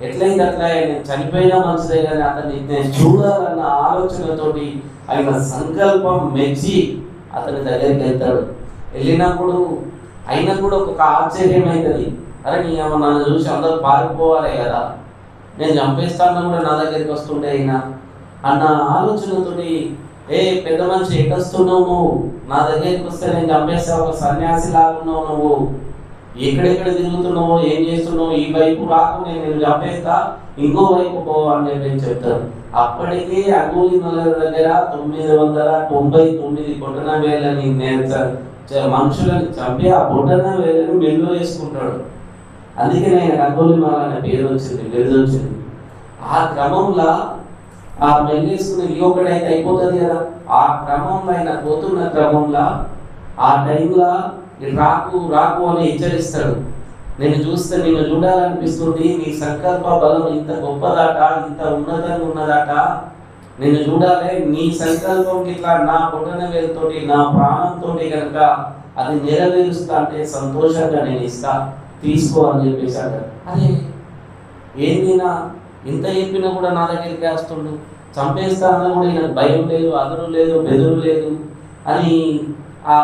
ఎట్లయింది అట్లా ఆయన చనిపోయినా మంచిదే కానీ అతన్ని నేను చూడాలన్న ఆలోచనతోటి ఆయన సంకల్పం మెచ్చి అతని దగ్గరికి వెళ్తాడు. వెళ్ళినప్పుడు అయినా కూడా ఒక ఆశ్చర్యం అవుతుంది. అరే నీ నన్ను చూసి అందరూ పారిపోవాలి కదా, నేను చంపేస్తాను కూడా నా దగ్గరికి వస్తుంటే అయినా అన్న ఆలోచనతోటి, ఏ పెద్ద మనిషి ఎక్కస్తున్నావు నువ్వు, నా దగ్గరికి వస్తే నేను చంపేస్తావు, ఒక సన్యాసి లాగున్నావు, నువ్వు ఎక్కడెక్కడ తిరుగుతున్నావో ఏం చేస్తున్నావు, ఈ వైపు రాకు నేను చంపేస్తా, ఇంకో వైపు పో అని చెప్పి చెప్తారు. అప్పటికే అంగుళిమాల దగ్గర 999 బొటన వేలని మనుషులని చంపి ఆ బొటన వేలని మెల్లో వేసుకుంటాడు. అందుకే ఆయన అంగుళిమాల అనే పేరు వచ్చింది, బిరుదు వచ్చింది. ఆ క్రమంలో ఆ మెల్లేసుకుని ఇంకొకటైతే అయిపోతుంది కదా, ఆ క్రమంలో ఆయన పోతున్న క్రమంలో ఆ టైంలో రాకు రాకు అని హెచ్చరిస్తాడు. నేను చూస్తే నిన్ను చూడాలనిపిస్తుంది, నీ సంకల్ప బలం ఇంత గొప్పదాట, ఇంత ఉన్నతంగా ఉన్నదాట, నిన్ను చూడాలి, నీ సంకల్పం ఇట్లా నా బొటన వేలుతోటి నా ప్రాణంతో కనుక అది నెరవేరుస్తా అంటే సంతోషంగా నేను ఇస్తా, తీసుకో అని చెప్పేసి అంటాడు. అదే ఏంది నా ఇంత చెప్పినా కూడా నా దగ్గరికి వస్తుండు, చంపేస్తానని కూడా నాకు భయం లేదు, అదురు లేదు, బెదురు లేదు అని ఆ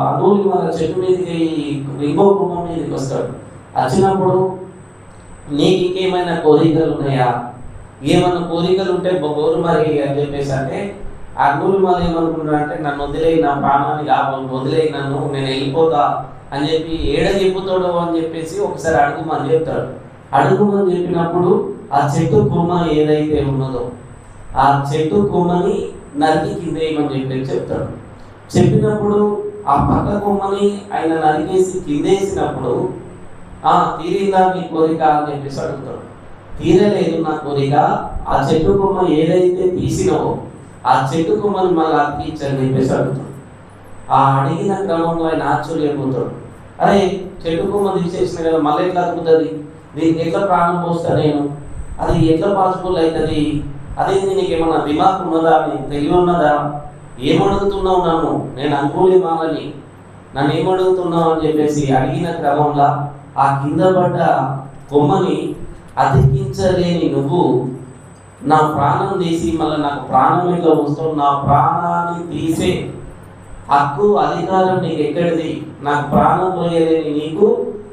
అంగుళిమాల చెట్టు మీదకి ఇంకో కుటుంబం మీదకి వస్తాడు. వచ్చినప్పుడు నీకు ఇంకేమైనా కోరికలు ఉన్నాయా, ఏమన్నా కోరికలు ఉంటే బోరు మరి అని చెప్పేసి అంటే అంగుళిమాల ఏమనుకున్నాడు అంటే నన్ను వదిలేయి, నా ప్రాణాన్ని వదిలేయి, నన్ను నేను వెళ్ళిపోతా అని చెప్పి ఏడ చెప్పుతాడో అని చెప్పేసి ఒకసారి అడుగుమని చెప్తాడు. అడుగుమని చెప్పినప్పుడు ఆ చెట్టు కొమ్మ ఏదైతే ఉన్నదో ఆ చెట్టు కొమ్మని నరికి కింద వేయమని చెప్పి చెప్తాడు. చెప్పినప్పుడు ఆ పక్క కొమ్మని ఆయన నరికేసి కిందేసినప్పుడు తీరిందా నీ కోరిక అని చెప్పేసి అడుగుతాడు. తీరలేదు నా కోరిక, ఆ చెట్టు కొమ్మ ఏదైతే తీసినావో ఆ చెట్టు కొమ్మని మళ్ళీ అతికించని చెప్పేసి అడుగుతాడు. ఆ అడిగిన క్రమంలో ఆయన ఆశ్చర్యపోతాడు. అరే చెట్టు కొమ్మ తీసేసిన కదా, మళ్ళీ ఎట్లా అతుకుతుంది, దీనికి ఎట్లా ప్రాణం పోస్తా నేను, అది ఎట్లా పాసిబుల్ అవుతుంది, అదే నీకు ఏమన్నా దిమాగ్ ఉన్నదా, నీకు తెలివి ఉన్నదా, ఏమడుగుతున్నావు నన్ను, నేను అంగుళిమాలని, నన్ను ఏమడుగుతున్నావు అని చెప్పేసి అడిగిన క్రమంలో ఆ కింద పడ్డ కొమ్మని అతికించలేని నువ్వు నా ప్రాణం తీసి మళ్ళీ నాకు ప్రాణం ఎట్లా వస్తావు, నా ప్రాణాన్ని తీసే హక్కు అధికారం నీకు ఎక్కడిది, నాకు ప్రాణం పోయలేని నీకు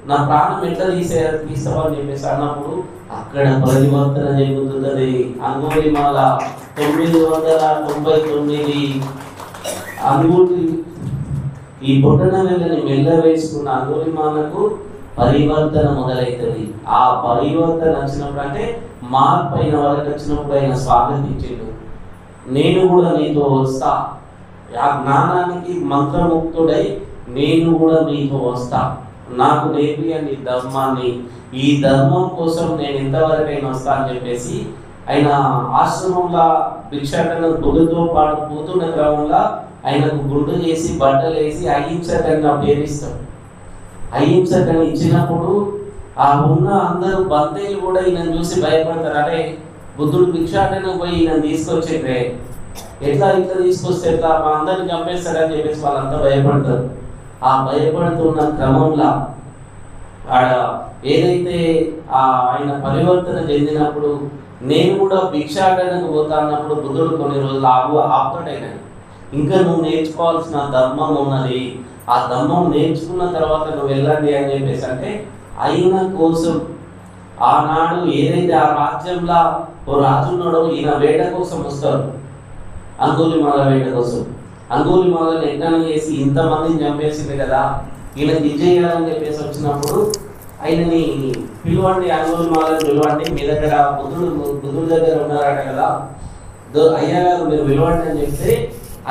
నా ప్రాణం ఎట్లా తీస్తావు అని చెప్పేసి అన్నప్పుడు అక్కడ పరివర్తన జరుగుతుంది. అంగుళిమాల 999 అంగుళి ఈ బొటన వేలని మెల్ల వేసుకున్న అంగుళిమాలకు పరివర్తన మొదలవుతుంది. ఆ పరివర్తన వచ్చినప్పుడు అంటే మార్పు అయిన వాళ్ళకి వచ్చినప్పుడు ఆయన స్వాగతించిండు, నేను కూడా నీతో వస్తా, ఆ జ్ఞానానికి మంత్రముక్తుడై నేను కూడా నీతో వస్తా, నాకు నేర్పియండి ధర్మాన్ని, ఈ ధర్మం కోసం నేను ఎంతవరకైనా వస్తా అని చెప్పేసి ఆయన ఆశ్రమంలో భిక్షాటన తొలితో పాటు పోతున్న క్రమంలో ఆయనకు గుండు చేసి బట్టలు వేసి అహింసకంగా పేరిస్తాడు. అహింసకని ఇచ్చినప్పుడు ఆ ఉన్న అందరూ బంతేలు కూడా ఈయన చూసి భయపడతారు. అరే బుద్ధుడు భిక్షాటన పోయి ఈయన తీసుకొచ్చేట్రే, ఎట్లా ఇట్లా తీసుకొస్తే ఎట్లా, మా అందరిని చంపేస్తారని చెప్పేసి వాళ్ళంతా భయపడతారు. ఆ భయపడుతున్న క్రమంలో ఆడ ఏదైతే ఆయన పరివర్తన చెందినప్పుడు నేను కూడా భిక్షాటనకు పోతా అన్నప్పుడు బుద్ధుడు కొన్ని రోజులు ఆపుతాడైనా ఇంకా నువ్వు నేర్చుకోవాల్సిన ధర్మం ఉన్నది, ఆ ధర్మం నేర్చుకున్న తర్వాత నువ్వు వెళ్ళండి అని చెప్పేసి అంటే ఆయన కోసం ఆనాడు ఏదైతే ఆ రాజ్యంలో ఓ రాజు ఉన్నాడో ఈయన వేట కోసం వస్తారు, అంగుళిమాల వేట కోసం. అంగుళిమాలను ఎట్లా చేసి ఇంతమందిని చంపేసింది కదా, ఈయనకి ఇచ్చేయాలని చెప్పేసి వచ్చినప్పుడు ఆయనని పిలువండి, అంగుళిమాలను పిలువండి, మీ దగ్గర బుద్ధుడి దగ్గర ఉన్నారట కదా, అయ్యా గారు మీరు పిలవండి అని చెప్తే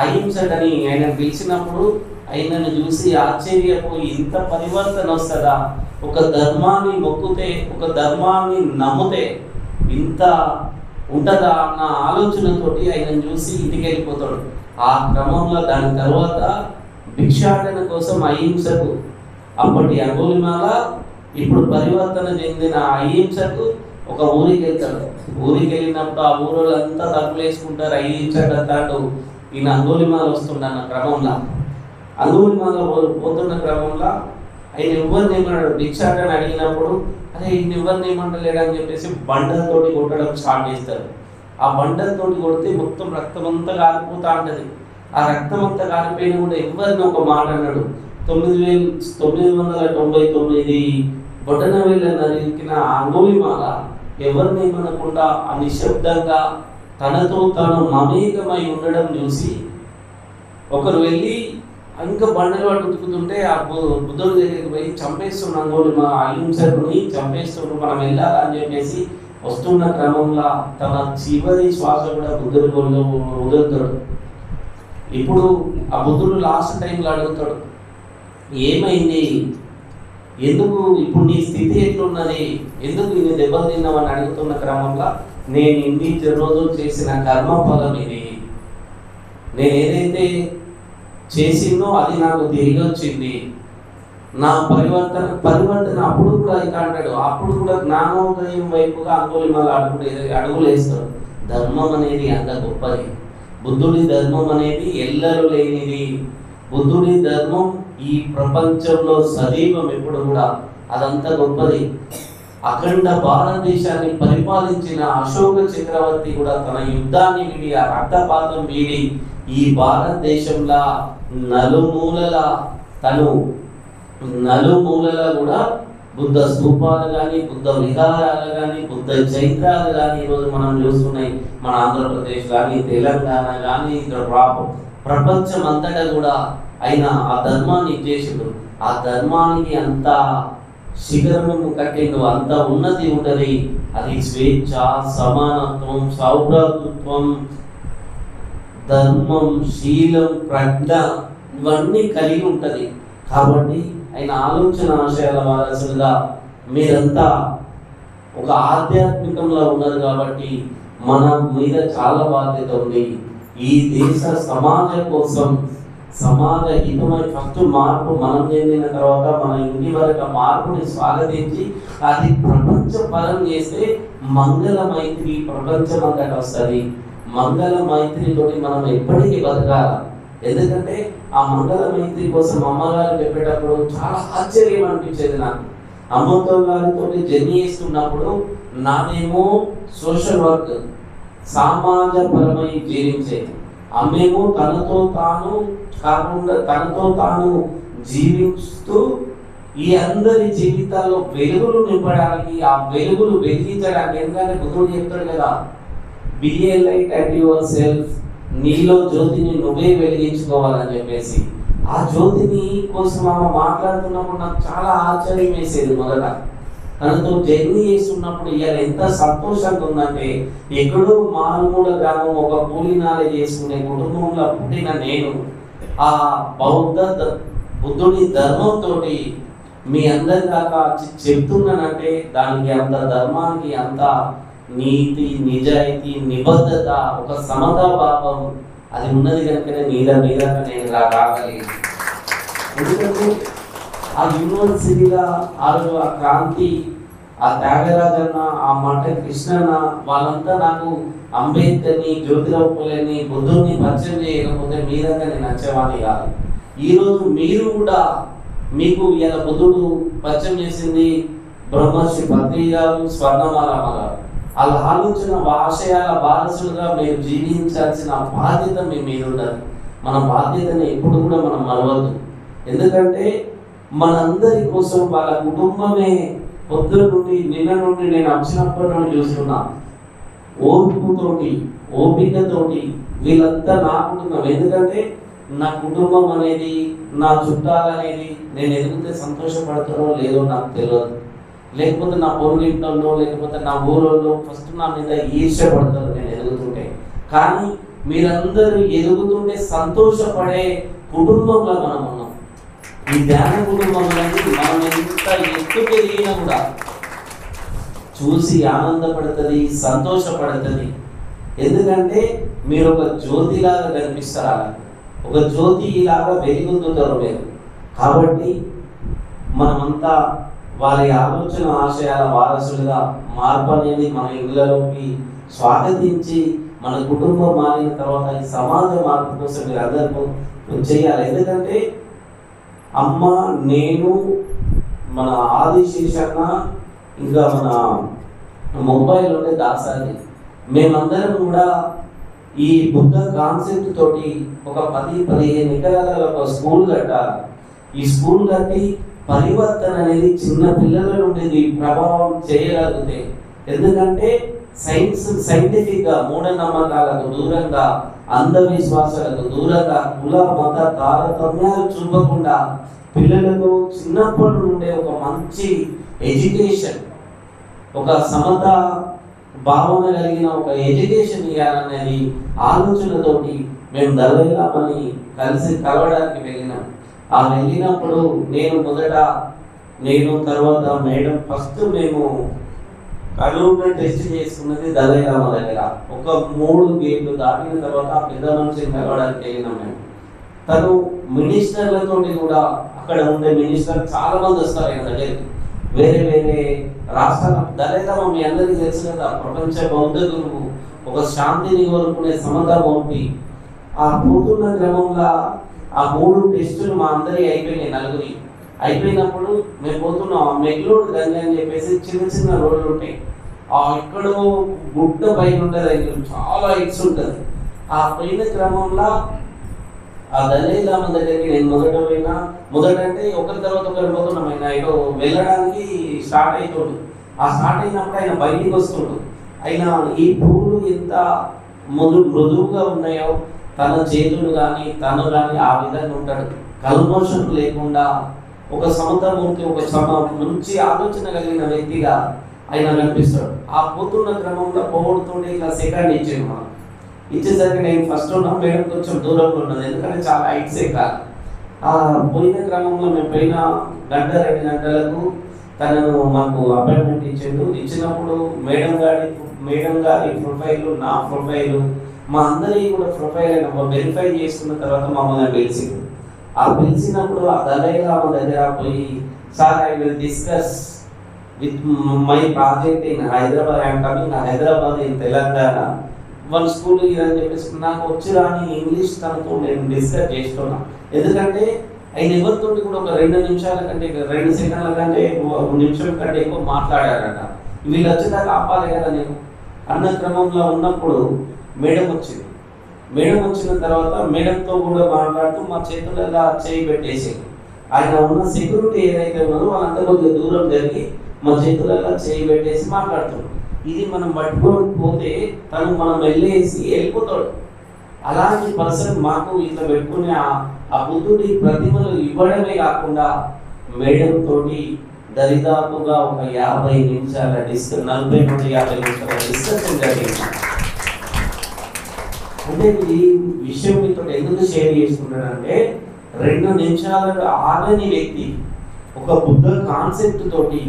అహింసటని ఆయన పిలిచినప్పుడు ఆయనను చూసి ఆశ్చర్యపోయి ఇంత పరివర్తన వస్తుందా, ఒక ధర్మాన్ని మొక్కుతే ఒక ధర్మాన్ని నమ్మితే ఇంత ఉంటుందా అన్న ఆలోచనతోటి ఆయనను చూసి ఇంటికి వెళ్ళిపోతాడు. ఆ క్రమంలో దాని తర్వాత భిక్షాటన కోసం అహింసకు అప్పటి అంగుళిమాల ఇప్పుడు పరివర్తన చెందిన అహింసకు ఒక ఊరికి వెళ్తాడు. ఊరికి వెళ్ళినప్పుడు ఆ ఊరోళ్ళంతా తప్పులు వేసుకుంటారు, అహింసకు ఈయన అంగుళిమాల వస్తుండన్న క్రమంలో అంగుళిమాల పోతున్న క్రమంలో ఆయన ఎవరిని ఏమన్నాడు, భిక్షాటన అడిగినప్పుడు అరే ఈయన ఎవరిని ఏమంటలేడు అని చెప్పేసి బండలతోటి కొట్టడం స్టార్ట్ చేస్తారు. ఆ బండలతోటి కొడితే మొత్తం రక్తం అంతా కారిపోతా ఉంటుంది. ఆ రక్తం అంతా కారిపోయినా కూడా ఎవరిని ఒక మాట అన్నాడు. 9,999 బొటన వేళ్ళ నరికిన అంగుళిమాల ఎవరిని ఏమనకుండా ఆ నిశ్శబ్దంగా తనతో తాను మమేకమై ఉండడం చూసి ఒకరు వెళ్ళి ఇంకా బండలు వాడు ఉతుకుతుంటే ఆ బుద్ధుడి దగ్గరికి పోయి చంపేస్తున్న అంగుళిమాల అహింసకుని చంపేస్తుండ్రు, మనం వెళ్ళాలా అని చెప్పేసి వస్తున్న క్రమంలో తన చివరి శ్వాస కూడా బుద్ధుడి గోళ్ళు వదులుతాడు. ఇప్పుడు ఆ బుద్ధుడు లాస్ట్ టైంలో అడుగుతాడు, ఏమైంది, ఎందుకు ఇప్పుడు నీ స్థితి ఎట్లున్నది, ఎందుకు ఇన్ని దెబ్బలు తిన్నామని అడుగుతున్న క్రమంలో నేను ఇన్ని రోజులు చేసిన కర్మ ఫలం ఇది, నేను ఏదైతే చేసిందో అది నాకు తిరిగి వచ్చింది, నా పరివర్తన అప్పుడు కూడా ఇక అంటాడు. అప్పుడు కూడా జ్ఞానోదయం వైపుగా అంగుళిమాల అడుగులు వేస్తాడు. ధర్మం అనేది అంత గొప్పది, బుద్ధుడి ధర్మం అనేది ఎల్లరూ లేనిది, బుద్ధుడి ధర్మం ఈ ప్రపంచంలో సజీవం ఎప్పుడు కూడా అదంతా గొప్పది. అఖండ భారతదేశాన్ని పరిపాలించిన అశోక చక్రవర్తి కూడా తన యుద్ధాన్ని వీడి ఆ రక్తపాతం వీడి ఈ భారతదేశంలో నలుమూలల కూడా బుద్ధ స్తూపాలు కానీ బుద్ధ విహారాలు కానీ బుద్ధ చైత్రాలు కానీ ఈరోజు మనం చూస్తున్నాయి. మన ఆంధ్రప్రదేశ్ కానీ తెలంగాణ కానీ ప్రపంచం అంతటా కూడా ఆయన ఆ ధర్మాన్ని ఇచ్చేసిండు. ఆ ధర్మానికి అంత శిఖరము కట్టిండు, అంత ఉన్నతి ఉంటది. అది స్వేచ్ఛ, సమానత్వం, సౌభ్రాతృత్వం, ధర్మం, శీలం, ప్రజ్ఞ ఇవన్నీ కలిగి ఉంటది. కాబట్టి ఆయన ఆలోచన ఆశయాల వారసులుగా మీరంతా ఒక ఆధ్యాత్మికంలో ఉన్నారు కాబట్టి మన మీద చాలా బాధ్యత ఉంది. ఈ దేశ సమాజం కోసం సమాజ హితమై ఫస్ట్ మార్పు మనం చెందిన తర్వాత మన ఇంటి వరకు మార్పుని స్వాగతించి అది ప్రపంచ పరం చేస్తే మంగళ మైత్రి ప్రపంచం అంతటా వస్తుంది. మంగళ మైత్రితోటి మనం ఎప్పటికీ బతకాల. ఎందుకంటే ఆ మంగళ మైత్రి కోసం అమ్మగారు చెప్పేటప్పుడు చాలా ఆశ్చర్యం అనిపించేది నాకు. అమ్మతో గారితో జర్నీ చేస్తున్నప్పుడు నాదేమో సోషల్ వర్క్, సమాజపరమై జీవించేది, అమ్మేమో తనతో తాను కాకుండా తనతో తాను జీవిస్తూ ఈ అందరి జీవితాల్లో వెలుగులు నింపడానికి, ఆ వెలుగులు వెలిగించడానికి. ఎందుకంటే బుద్ధుడు చెప్తాడు కదా, be a light at yourself, నీలో జ్యోతిని నువ్వే వెలిగించుకోవాలని చెప్పేసి. ఆ జ్యోతిని కోసం ఆమె మాట్లాడుతున్నప్పుడు నాకు చాలా ఆశ్చర్యం వేసేది. మొదట తనతో జర్నీ చేస్తున్నప్పుడు ఇవాళ ఎంత సంతోషంగా ఉందంటే, ఎక్కడో మారుమూల గ్రామం ఒక కూలీనాలే చేసుకునే కుటుంబంలో పుట్టిన నేను ఆ బుద్ధుడి ధర్మంతో మీ అందరి దాకా చెప్తున్నానంటే దానికి అంత ధర్మానికి అంత నీతి, నిజాయితీ, నిబద్ధత, ఒక సమతా భావం అది ఉన్నది కనుకనే మీద నేను రాగలిగాను. ఎందుకంటే ఆ యూనివర్సిటీగా ఆ క్రాంతి, ఆ త్యాగరాజన్న, ఆ మఠ కృష్ణన్న వాళ్ళంతా నాకు అంబేద్కర్ని, జ్యోతిరావు పూలేని, బుద్ధుడిని పరిచయం చేయకపోతే మీ దగ్గర నేను నచ్చేవాడిని కాదు. ఈరోజు మీరు కూడా మీకు ఇలా బుద్ధుడు పరిచయం చేసింది బ్రహ్మశ్రీ పత్రియాలు స్వర్ణమాలమ్మ గారు. వాళ్ళ ఆలోచన ఆశయాల వారసులుగా మీరు జీవించాల్సిన బాధ్యత మీ మీద ఉన్నది. మన బాధ్యతని ఎప్పుడు కూడా మనం మరవద్దు. ఎందుకంటే మనందరి కోసం వాళ్ళ కుటుంబమే పొద్దున నుండి నిన్న నుండి నేను వచ్చినప్పటి నుండి చూస్తున్నా, ఓర్పుతోటి ఓపికతోటి వీళ్ళంతా నా కుటుంబం. ఎందుకంటే నా కుటుంబం అనేది, నా చుట్టాలు అనేది నేను ఎదిగితే సంతోషపడతారో లేదో నాకు తెలియదు. లేకపోతే నా పొరుగింట్లో లేకపోతే నా ఊళ్ళో ఫస్ట్ నా మీద ఈర్ష్యపడతారు నేను ఎదుగుతుంటే. కానీ మీరందరూ ఎదుగుతుంటే సంతోషపడే కుటుంబంలో మనం ఉన్నాం. ఈ ధ్యాన కుటుంబం అనేది మనం ఎంత ఎత్తుకు ఎదిగినా కూడా చూసి ఆనందపడుతుంది, సంతోషపడుతుంది. ఎందుకంటే మీరు ఒక జ్యోతిలాగా కనిపిస్తారు, ఒక జ్యోతి లాగా వెలుగుతుంటారు మీరు. కాబట్టి మనమంతా వారి ఆలోచన ఆశయాల వారసులుగా మార్పు అనేది మన ఇళ్ళలోకి స్వాగతించి మన కుటుంబం మారిన తర్వాత ఈ సమాజ మార్పు కోసం మీరు అందరూ చేయాలి. ఎందుకంటే అమ్మ, నేను, మన ఆదిశేషన్న, ఇంకా మన మొబైల్ ఉండే దాసారి, మేమందరం కూడా ఈ బుద్ధ కాన్సెప్ట్ తోటి ఒక 10-15 ఎకరాల ఒక స్కూల్ కట్టాలి. ఈ స్కూల్ కట్టి పరివర్తన అనేది చిన్న పిల్లల నుండి ప్రభావం చేయగలిగితే, ఎందుకంటే సైంటిఫిక్ గా మూఢనమ్మకాలకు దూరంగా, అంధవిశ్వాసాలకు దూరంగా, కుల మత తారతమ్యాలు చూపకుండా పిల్లలకు చిన్నప్పటి నుండే ఒక మంచి ఎడ్యుకేషన్, ఒక సమత భావన కలిగిన ఒక ఎడ్యుకేషన్ ఇవ్వాలనేది ఆలోచనతోటి మేము దళైలామని కలవడానికి వెళ్ళినాం. ఆ వెళ్ళినప్పుడు నేను తర్వాత మేడం ఫస్ట్ మేము కలూరులో టెస్ట్ చేసుకున్నది దళైలామ దగ్గర. ఒక 3 గేట్లు దాటిన తర్వాత ఆ పెద్ద మనిషిని కలవడానికి వెళ్ళినాం మేము. తను మినిస్టర్లతో కూడా, అక్కడ ఉండే మినిస్టర్ చాలా మంది వస్తారు ఆయన దగ్గరికి, వేరే వేరే రాష్ట్రాల. దళైలామ మీ అందరికీ తెలుసు కదా, ప్రపంచ బౌద్ధ గురువు, ఒక శాంతిని కోరుకునే సమతామూర్తి. ఆ పోతున్న క్రమంలో ఆ 3 టెస్టులు మా అందరి అయిపోయినాయి, నలుగురి అయిపోయినప్పుడు మేము పోతున్నాం. మెగ్లూరు గంజ అని చెప్పేసి చిన్న చిన్న రోడ్లు ఉంటాయి, ఎక్కడో గుట్ట పైన ఉంటుంది, అయితే చాలా ఎక్స్ ఉంటుంది. ఆ పోయిన క్రమంలో ఆ దళైలామ దగ్గరికి నేను మొదటంటే ఒకరి తర్వాత ఒకరి పోతున్నాం. ఆయన ఏదో వెళ్ళడానికి స్టార్ట్ అవుతుండు. ఆ స్టార్ట్ అయినప్పుడు ఆయన బయటికి వస్తుండు. ఆయన ఈ పూలు ఎంత మృదువుగా ఉన్నాయో, తన చేతులు కానీ తను కానీ ఆ విధంగా ఉంటాడు. కల్మోషం లేకుండా ఒక సమతామూర్తి, ఒక మంచి ఆలోచన కలిగిన వ్యక్తిగా ఆయన కనిపిస్తాడు. ఆ పోతున్న క్రమంలో పోగొడుతుండే ఇట్లా సెకండ్ ఇచ్చాను. మనం ఇచ్చేసరికి నేను ఫస్ట్ ఉన్నా, మేడం కొంచెం దూరంలో ఉన్నది, ఎందుకంటే చాలా హైట్సే కాదు. ఆ పోయిన క్రమంలో మేము పోయిన 1-2 గంటలకు తనను మాకు అపాయింట్మెంట్ ఇచ్చినప్పుడు మేడం గారి ప్రొఫైలు, నా ప్రొఫైలు, మా అందరి కూడా ప్రొఫైల్ వెరిఫై చేసుకున్న తర్వాత మమ్మల్ని పిలిచింది. ఆ పిలిచినప్పుడు ఆ దళైలామ దగ్గర పోయి, sir I will discuss with my project in Hyderabad, I'm coming Hyderabad in Telangana, 1 school అని చెప్పేసి నాకు వచ్చి రాని ఇంగ్లీష్ తనతో నేను డిస్కస్ చేస్తున్నా. ఎందుకంటే ఆయన ఎవరితో కూడా ఒక 2 నిమిషాల కంటే, 2 సెకండ్ల కంటే, 1 నిమిషం కంటే ఎక్కువ మాట్లాడారట. వీళ్ళు వచ్చేదాకా ఆపాలి కదా నేను అన్న క్రమంలో ఉన్నప్పుడు మేడం వచ్చింది. మేడం వచ్చిన తర్వాత మేడంతో కూడా మాట్లాడుతూ మా చేతులలో చేయి పెట్టేసి, ఆయన ఉన్న సెక్యూరిటీ ఏదైతే ఉన్నదో వాళ్ళంతా కొద్దిగా దూరం జరిగి మా చేతులలో చేయి పెట్టేసి మాట్లాడుతున్నాడు. ఇది మనం పట్టుకొని పోతే తను మనం వెళ్ళిపోతాడు. అలాంటి పర్సన్ మాకు ఇట్లా పెట్టుకుని ఆ బుద్ధుడి ప్రతిమలు ఇవ్వడమే కాకుండా మేడం తోటి దరిదాపుగా ఒక 50 నిమిషాల 40 నుండి 50 నిమిషాల డిస్కషన్ జరిగింది. అంటే ఈ విషయం మీతో ఎందుకు షేర్ చేసుకుంటానంటే, 2 నిమిషాలకు ఆగని వ్యక్తి ఒక బుద్ధ కాన్సెప్ట్ తోటి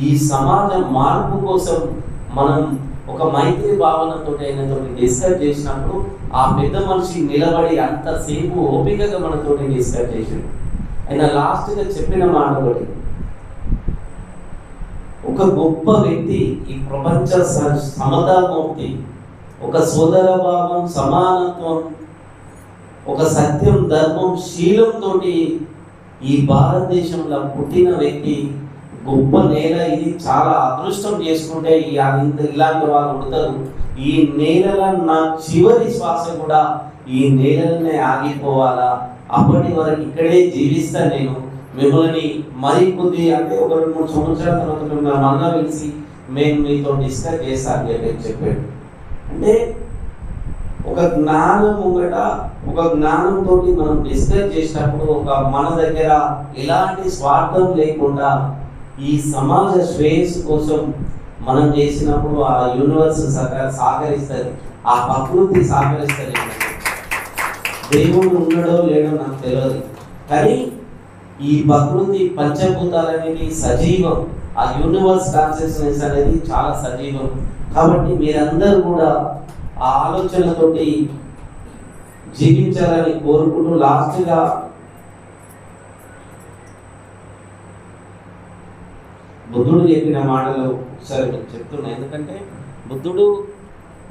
ఈ సమాజ మార్పు కోసం మనం ఒక మైత్రి భావనతో ఆయనతోటి డిస్కస్ చేసినప్పుడు ఆ పెద్ద మనిషి నిలబడి అంతసేపు ఓపికగా మనతోటి డిస్కస్ చేసాడు. ఆయన లాస్ట్గా చెప్పిన మాట ఒకటి, ఒక గొప్ప వ్యక్తి, ఈ ప్రపంచ సమతామూర్తి, ఒక సోదర భావం, సమానత్వం, ఒక సత్యం, ధర్మం, శీలంతో ఈ భారతదేశంలో పుట్టిన వ్యక్తి గొప్ప నేల ఇది, చాలా అదృష్టం చేసుకుంటే ఇలాంటి వాళ్ళు ఉంటారు. ఈ నేల నా చివరి శ్వాస కూడా ఈ నేలనే ఆగిపోవాలా, అప్పటి వరకు ఇక్కడే జీవిస్తా నేను, మిమ్మల్ని మరి కొద్ది అంటే ఒక 2-3 సంవత్సరాల తర్వాత మిమ్మల్ని మళ్ళా పిలిచి మేము మీతో డిస్కస్ చేస్తాను అని చెప్పాడు. అంటే ఒక జ్ఞానం ముంగట, ఒక జ్ఞానంతో మనం డిస్కస్ చేసినప్పుడు ఒక మన దగ్గర ఎలాంటి స్వార్థం లేకుండా ఈ సమాజ శ్రేయస్సు కోసం మనం చేసినప్పుడు ఆ యూనివర్స్ సహకరిస్తుంది, ఆ ప్రకృతి సహకరిస్తుంది. దేవుడు ఉన్నాడో లేడో నాకు తెలియదు, కానీ ఈ ప్రకృతి పంచభూతాలు అనేది సజీవం, ఆ యూనివర్స్ కాన్షియస్నెస్ అనేది చాలా సజీవం. కాబట్టి మీరందరూ కూడా ఆ ఆలోచనతోటి జీవించాలని కోరుకుంటూ లాస్ట్గా బుద్ధుడు చెప్పిన మాటలు ఒకసారి మీకు చెప్తున్నా. ఎందుకంటే బుద్ధుడు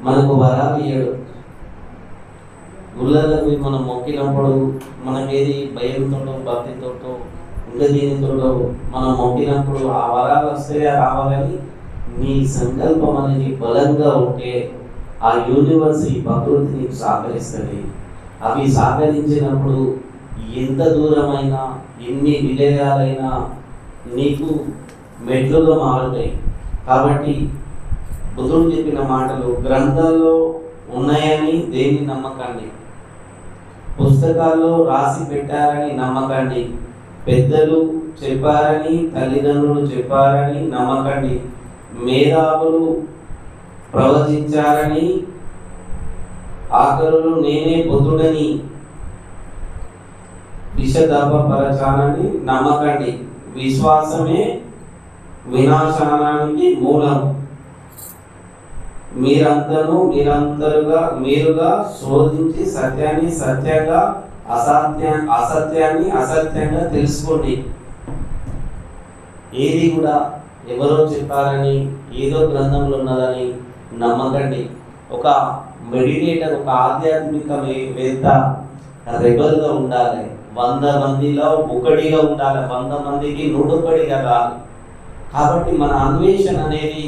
మనకు వరాలు ఇయ్యడు. గుళ్ళకి మనం మొక్కినప్పుడు మనం ఏది భయంతో భక్తితో ఇంకా దీనితో మనం మొక్కినప్పుడు ఆ వరాలు వస్తే రావాలని నీ సంకల్పం అనేది బలంగా ఉంటే ఆ యూనివర్స్ ఈ ప్రకృతి నీకు సహకరిస్తుంది. అవి సహకరించినప్పుడు ఎంత దూరమైనా ఎన్ని విలయాలైనా నీకు మెట్లుగా మారుతాయి. కాబట్టి బుద్ధుడు చెప్పిన మాటలు గ్రంథాల్లో ఉన్నాయని దేన్ని నమ్మకండి, పుస్తకాల్లో రాసి పెట్టారని నమ్మకండి, పెద్దలు చెప్పారని తల్లిదండ్రులు చెప్పారని నమ్మకండి, మేధావులు ప్రవచించారని ఆఖరులు నేనే బుద్ధుడని విషదపరచానని నమ్మకండి. విశ్వాసమే వినాశనానికి మూలం. మీరుగా శోధించి సత్యాన్ని సత్యంగా అసత్యాన్ని అసత్యంగా తెలుసుకోండి. ఏది కూడా ఎవరో చెప్పారని ఏదో గ్రంథంలో ఉన్నదని నమ్మకండి. ఒక మెడిటేటర్, ఒక ఆధ్యాత్మిక వేత్త రెబల్గా ఉండాలి. 100 మందిలో ఒకటిగా ఉండాలి, 100 మందికి 101గా రాదు. కాబట్టి మన అన్వేషణ అనేది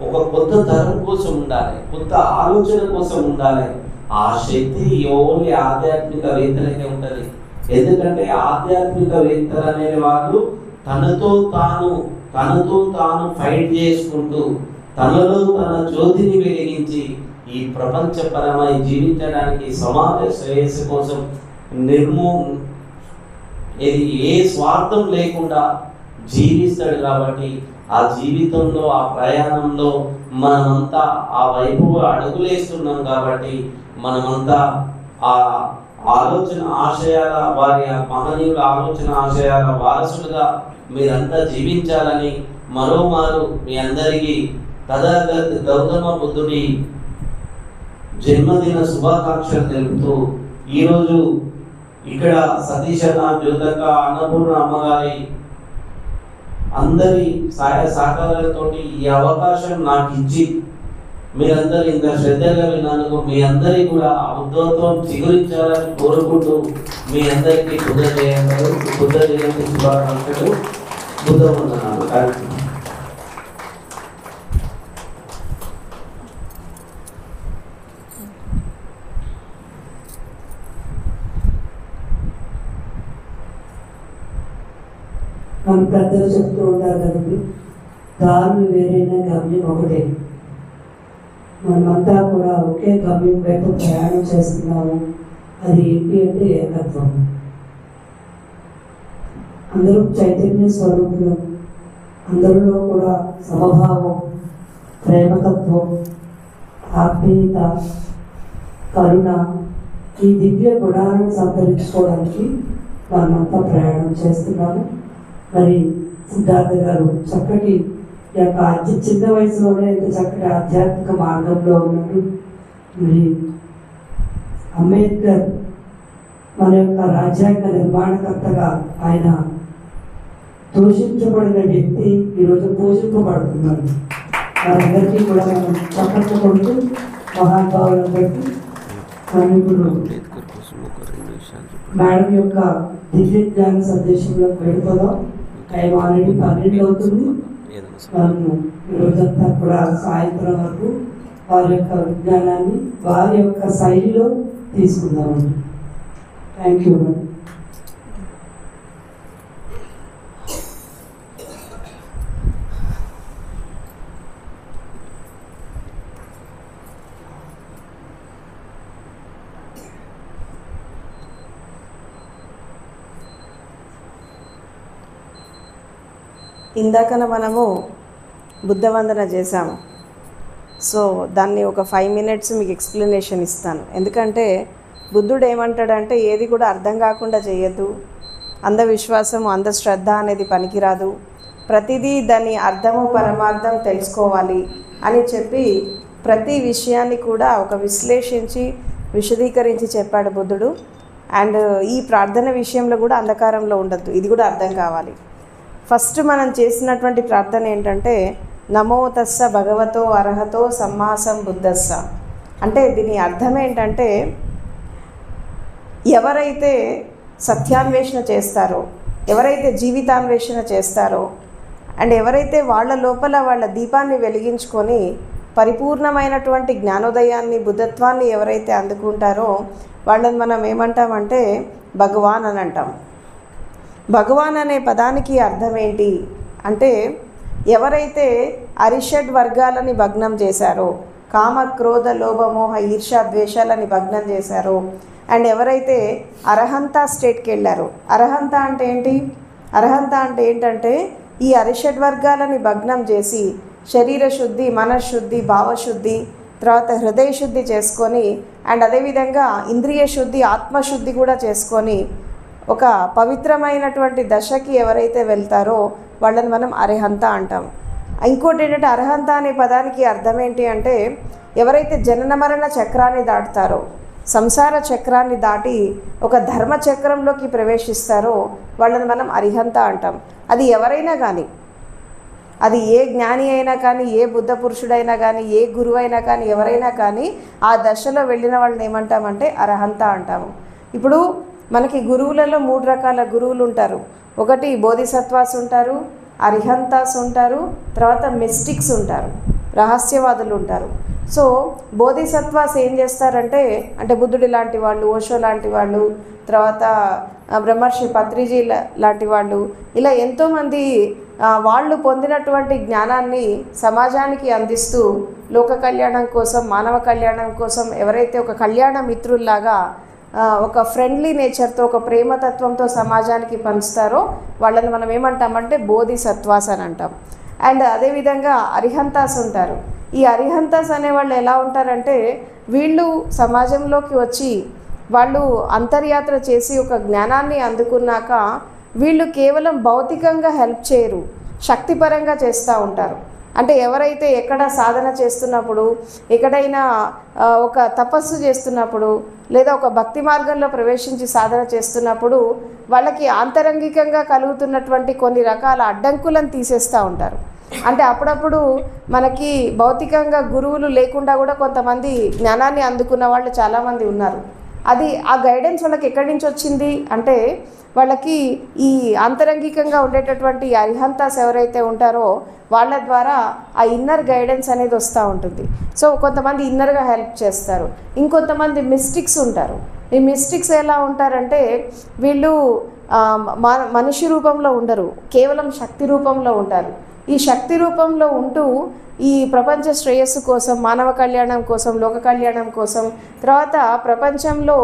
ఒక కొత్త తరం కోసం ఉండాలి, కొత్త ఆలోచన కోసం ఉండాలి. ఆ శక్తి ఓన్లీ ఆధ్యాత్మిక వేత్తలకే ఉంటుంది. ఎందుకంటే ఆధ్యాత్మిక వేత్తలు అనే వాళ్ళు తనతో తాను ఫైట్ చేసుకుంటూ తనలో తన జ్యోతిని వెలిగించి ఈ ప్రపంచపరమై జీవించడానికి సమాజ శ్రేయస్సు కోసం ఏ స్వార్థం లేకుండా జీవిస్తాడు. కాబట్టి ఆ జీవితంలో, ఆ ప్రయాణంలో మనమంతా ఆ వైపు అడుగులేస్తున్నాం. కాబట్టి మనమంతా ఆ ఆలోచన ఆశయాల వారి మహనీయుల ఆలోచన ఆశయాల వారసులుగా మీరంతా జీవించాలని మరోమారు మీ అందరికీ తథాగత గౌతమ బుద్ధుడి జన్మదిన శుభాకాంక్షలు తెలుపుతూ ఈరోజు ఇక్కడ సతీష్ అన్న, జ్యోతక్క, అన్నపూర్ణ అమ్మగారి అందరి సహాయ సహకారాలతోటి ఈ అవకాశం నాకు ఇచ్చి మీరందరూ ఇంత శ్రద్ధగా విన్నందుకు మీ అందరికీ కూడా ఉద్యోగం చిగురించాలని కోరుకుంటూ మీ అందరికీ బుద్ధ జయంతి శుభాకాంక్షలు, బుద్ధ వందనాలు. మన పెద్దలు చెప్తూ ఉంటారు కదండి, దారులు వేరైనా గమ్యం ఒకటే. మనమంతా కూడా ఒకే గమ్యం వైపు ప్రయాణం చేస్తున్నాము. అది ఏంటి అంటే ఏకత్వం. అందరూ చైతన్య స్వరూపులు, అందరిలో కూడా సమభావం, ప్రేమతత్వం, ఆత్మీయత, కరుణ, ఈ దివ్య గుణాలను సంతరించుకోవడానికి మనమంతా ప్రయాణం చేస్తున్నాము. మరి సిద్ధార్థ గారు చక్కటి యొక్క చిన్న వయసులోనే ఇంత చక్కటి ఆధ్యాత్మిక మార్గంలో ఉన్నారు. మరి అంబేద్కర్ మన యొక్క రాజ్యాంగ నిర్మాణకర్తగా ఆయన దూషించబడిన వ్యక్తి ఈరోజు పూజింపబడుతున్నారు. వారందరికీ కూడా మనం చక్కగా కొడుతూ మహానుభావులను బట్టి మనం ఇప్పుడు మేడం యొక్క దివ్య జ్ఞాన సందేశంలోకి వెళ్ళిపోదాం. టైం ఆల్రెడీ 12 అవుతుంది. మనము ఈరోజంతా కూడా సాయంత్రం వరకు వారి యొక్క విజ్ఞానాన్ని వారి యొక్క శైలిలో తీసుకుందామండి. Thank you madam. ఇందాకన మనము బుద్ధవందన చేశాము. సో దాన్ని ఒక 5 minutes మీకు ఎక్స్ప్లెనేషన్ ఇస్తాను. ఎందుకంటే బుద్ధుడు ఏమంటాడంటే ఏది కూడా అర్థం కాకుండా చేయొద్దు, అంధవిశ్వాసం అంధశ్రద్ధ అనేది పనికిరాదు, ప్రతిదీ దాని అర్థము పరమార్థం తెలుసుకోవాలి అని చెప్పి ప్రతి విషయాన్ని కూడా ఒక విశ్లేషించి విశదీకరించి చెప్పాడు బుద్ధుడు. అండ్ ఈ ప్రార్థన విషయంలో కూడా అంధకారంలో ఉండద్దు, ఇది కూడా అర్థం కావాలి. ఫస్ట్ మనం చేసినటువంటి ప్రార్థన ఏంటంటే నమో తస్స భగవతో అర్హతో సమ్మా సంబుద్ధస్స. అంటే దీని అర్థం ఏంటంటే ఎవరైతే సత్యాన్వేషణ చేస్తారో, ఎవరైతే జీవితాన్వేషణ చేస్తారో అండ్ ఎవరైతే వాళ్ళ లోపల వాళ్ళ దీపాన్ని వెలిగించుకొని పరిపూర్ణమైనటువంటి జ్ఞానోదయాన్ని బుద్ధత్వాన్ని ఎవరైతే అందుకుంటారో వాళ్ళని మనం ఏమంటామంటే భగవాన్ అని అంటాం. భగవాన్ అనే పదానికి అర్థం ఏంటి అంటే ఎవరైతే అరిషడ్ వర్గాలని భగ్నం చేశారో, కామ క్రోధ లోభ మోహ ఈర్ష ద్వేషాలని భగ్నం చేశారో అండ్ ఎవరైతే అర్హంత స్టేట్కి వెళ్ళారో. అర్హంత అంటే ఏంటి? అర్హంత అంటే ఏంటంటే ఈ అరిషడ్ వర్గాలని భగ్నం చేసి శరీర శుద్ధి, మనశ్శుద్ధి, భావశుద్ధి, తర్వాత హృదయ శుద్ధి చేసుకొని అండ్ అదేవిధంగా ఇంద్రియ శుద్ధి, ఆత్మశుద్ధి కూడా చేసుకొని ఒక పవిత్రమైనటువంటి దశకి ఎవరైతే వెళ్తారో వాళ్ళని మనం అర్హంత అంటాం. ఇంకోటి ఏంటంటే అర్హంత అనే పదానికి అర్థం ఏంటి అంటే ఎవరైతే జనన మరణ చక్రాన్ని దాటుతారో, సంసార చక్రాన్ని దాటి ఒక ధర్మ చక్రంలోకి ప్రవేశిస్తారో వాళ్ళని మనం అర్హంత అంటాం. అది ఎవరైనా కానీ, అది ఏ జ్ఞాని అయినా కానీ, ఏ బుద్ధ పురుషుడైనా కానీ, ఏ గురువు అయినా కానీ, ఎవరైనా కానీ ఆ దశలో వెళ్ళిన వాళ్ళని ఏమంటామంటే అర్హంత అంటాము. ఇప్పుడు మనకి గురువులలో 3 రకాల గురువులు ఉంటారు. ఒకటి బోధిసత్వాస్ ఉంటారు, అరిహంతాస్ ఉంటారు, తర్వాత మిస్టిక్స్ ఉంటారు, రహస్యవాదులు ఉంటారు. సో బోధిసత్వాస్ ఏం చేస్తారంటే అంటే బుద్ధుడి లాంటి వాళ్ళు, ఓషో లాంటి వాళ్ళు, తర్వాత బ్రహ్మర్షి పత్రిజీ లాంటి వాళ్ళు, ఇలా ఎంతోమంది వాళ్ళు పొందినటువంటి జ్ఞానాన్ని సమాజానికి అందిస్తూ లోక కళ్యాణం కోసం, మానవ కళ్యాణం కోసం ఎవరైతే ఒక కళ్యాణ మిత్రుల్లాగా ఒక ఫ్రెండ్లీ నేచర్తో, ఒక ప్రేమతత్వంతో సమాజానికి పంచుతారో వాళ్ళని మనం ఏమంటామంటే బోధిసత్వాస్ అని అంటాం. అండ్ అదేవిధంగా అరిహంతాస్ ఉంటారు. ఈ అరిహంతాస్ అనే వాళ్ళు ఎలా ఉంటారంటే వీళ్ళు సమాజంలోకి వచ్చి వాళ్ళు అంతర్యాత్ర చేసి ఒక జ్ఞానాన్ని అందుకున్నాక వీళ్ళు కేవలం భౌతికంగా హెల్ప్ చేయరు, శక్తిపరంగా చేస్తూ ఉంటారు. అంటే ఎవరైతే ఎక్కడ సాధన చేస్తున్నప్పుడు, ఎక్కడైనా ఒక తపస్సు చేస్తున్నప్పుడు లేదా ఒక భక్తి మార్గంలో ప్రవేశించి సాధన చేస్తున్నప్పుడు వాళ్ళకి ఆంతరంగికంగా కలుగుతున్నటువంటి కొన్ని రకాల అడ్డంకులను తీసేస్తూ ఉంటారు. అంటే అప్పుడప్పుడు మనకి భౌతికంగా గురువులు లేకుండా కూడా కొంతమంది జ్ఞానాన్ని అందుకున్న వాళ్ళు చాలామంది ఉన్నారు. అది ఆ గైడెన్స్ వాళ్ళకి ఎక్కడి నుంచి వచ్చింది అంటే వాళ్ళకి ఈ ఆంతరంగికంగా ఉండేటటువంటి అరిహంతాస్ ఎవరైతే ఉంటారో వాళ్ళ ద్వారా ఆ ఇన్నర్ గైడెన్స్ అనేది వస్తూ ఉంటుంది. సో కొంతమంది ఇన్నర్గా హెల్ప్ చేస్తారు, ఇంకొంతమంది మిస్టిక్స్ ఉంటారు. ఈ మిస్టిక్స్ ఎలా ఉంటారంటే వీళ్ళు మనిషి రూపంలో ఉండరు, కేవలం శక్తి రూపంలో ఉంటారు. ఈ శక్తి రూపంలో ఉంటూ ఈ ప్రపంచ శ్రేయస్సు కోసం, మానవ కళ్యాణం కోసం, లోక కళ్యాణం కోసం, తర్వాత ప్రపంచంలో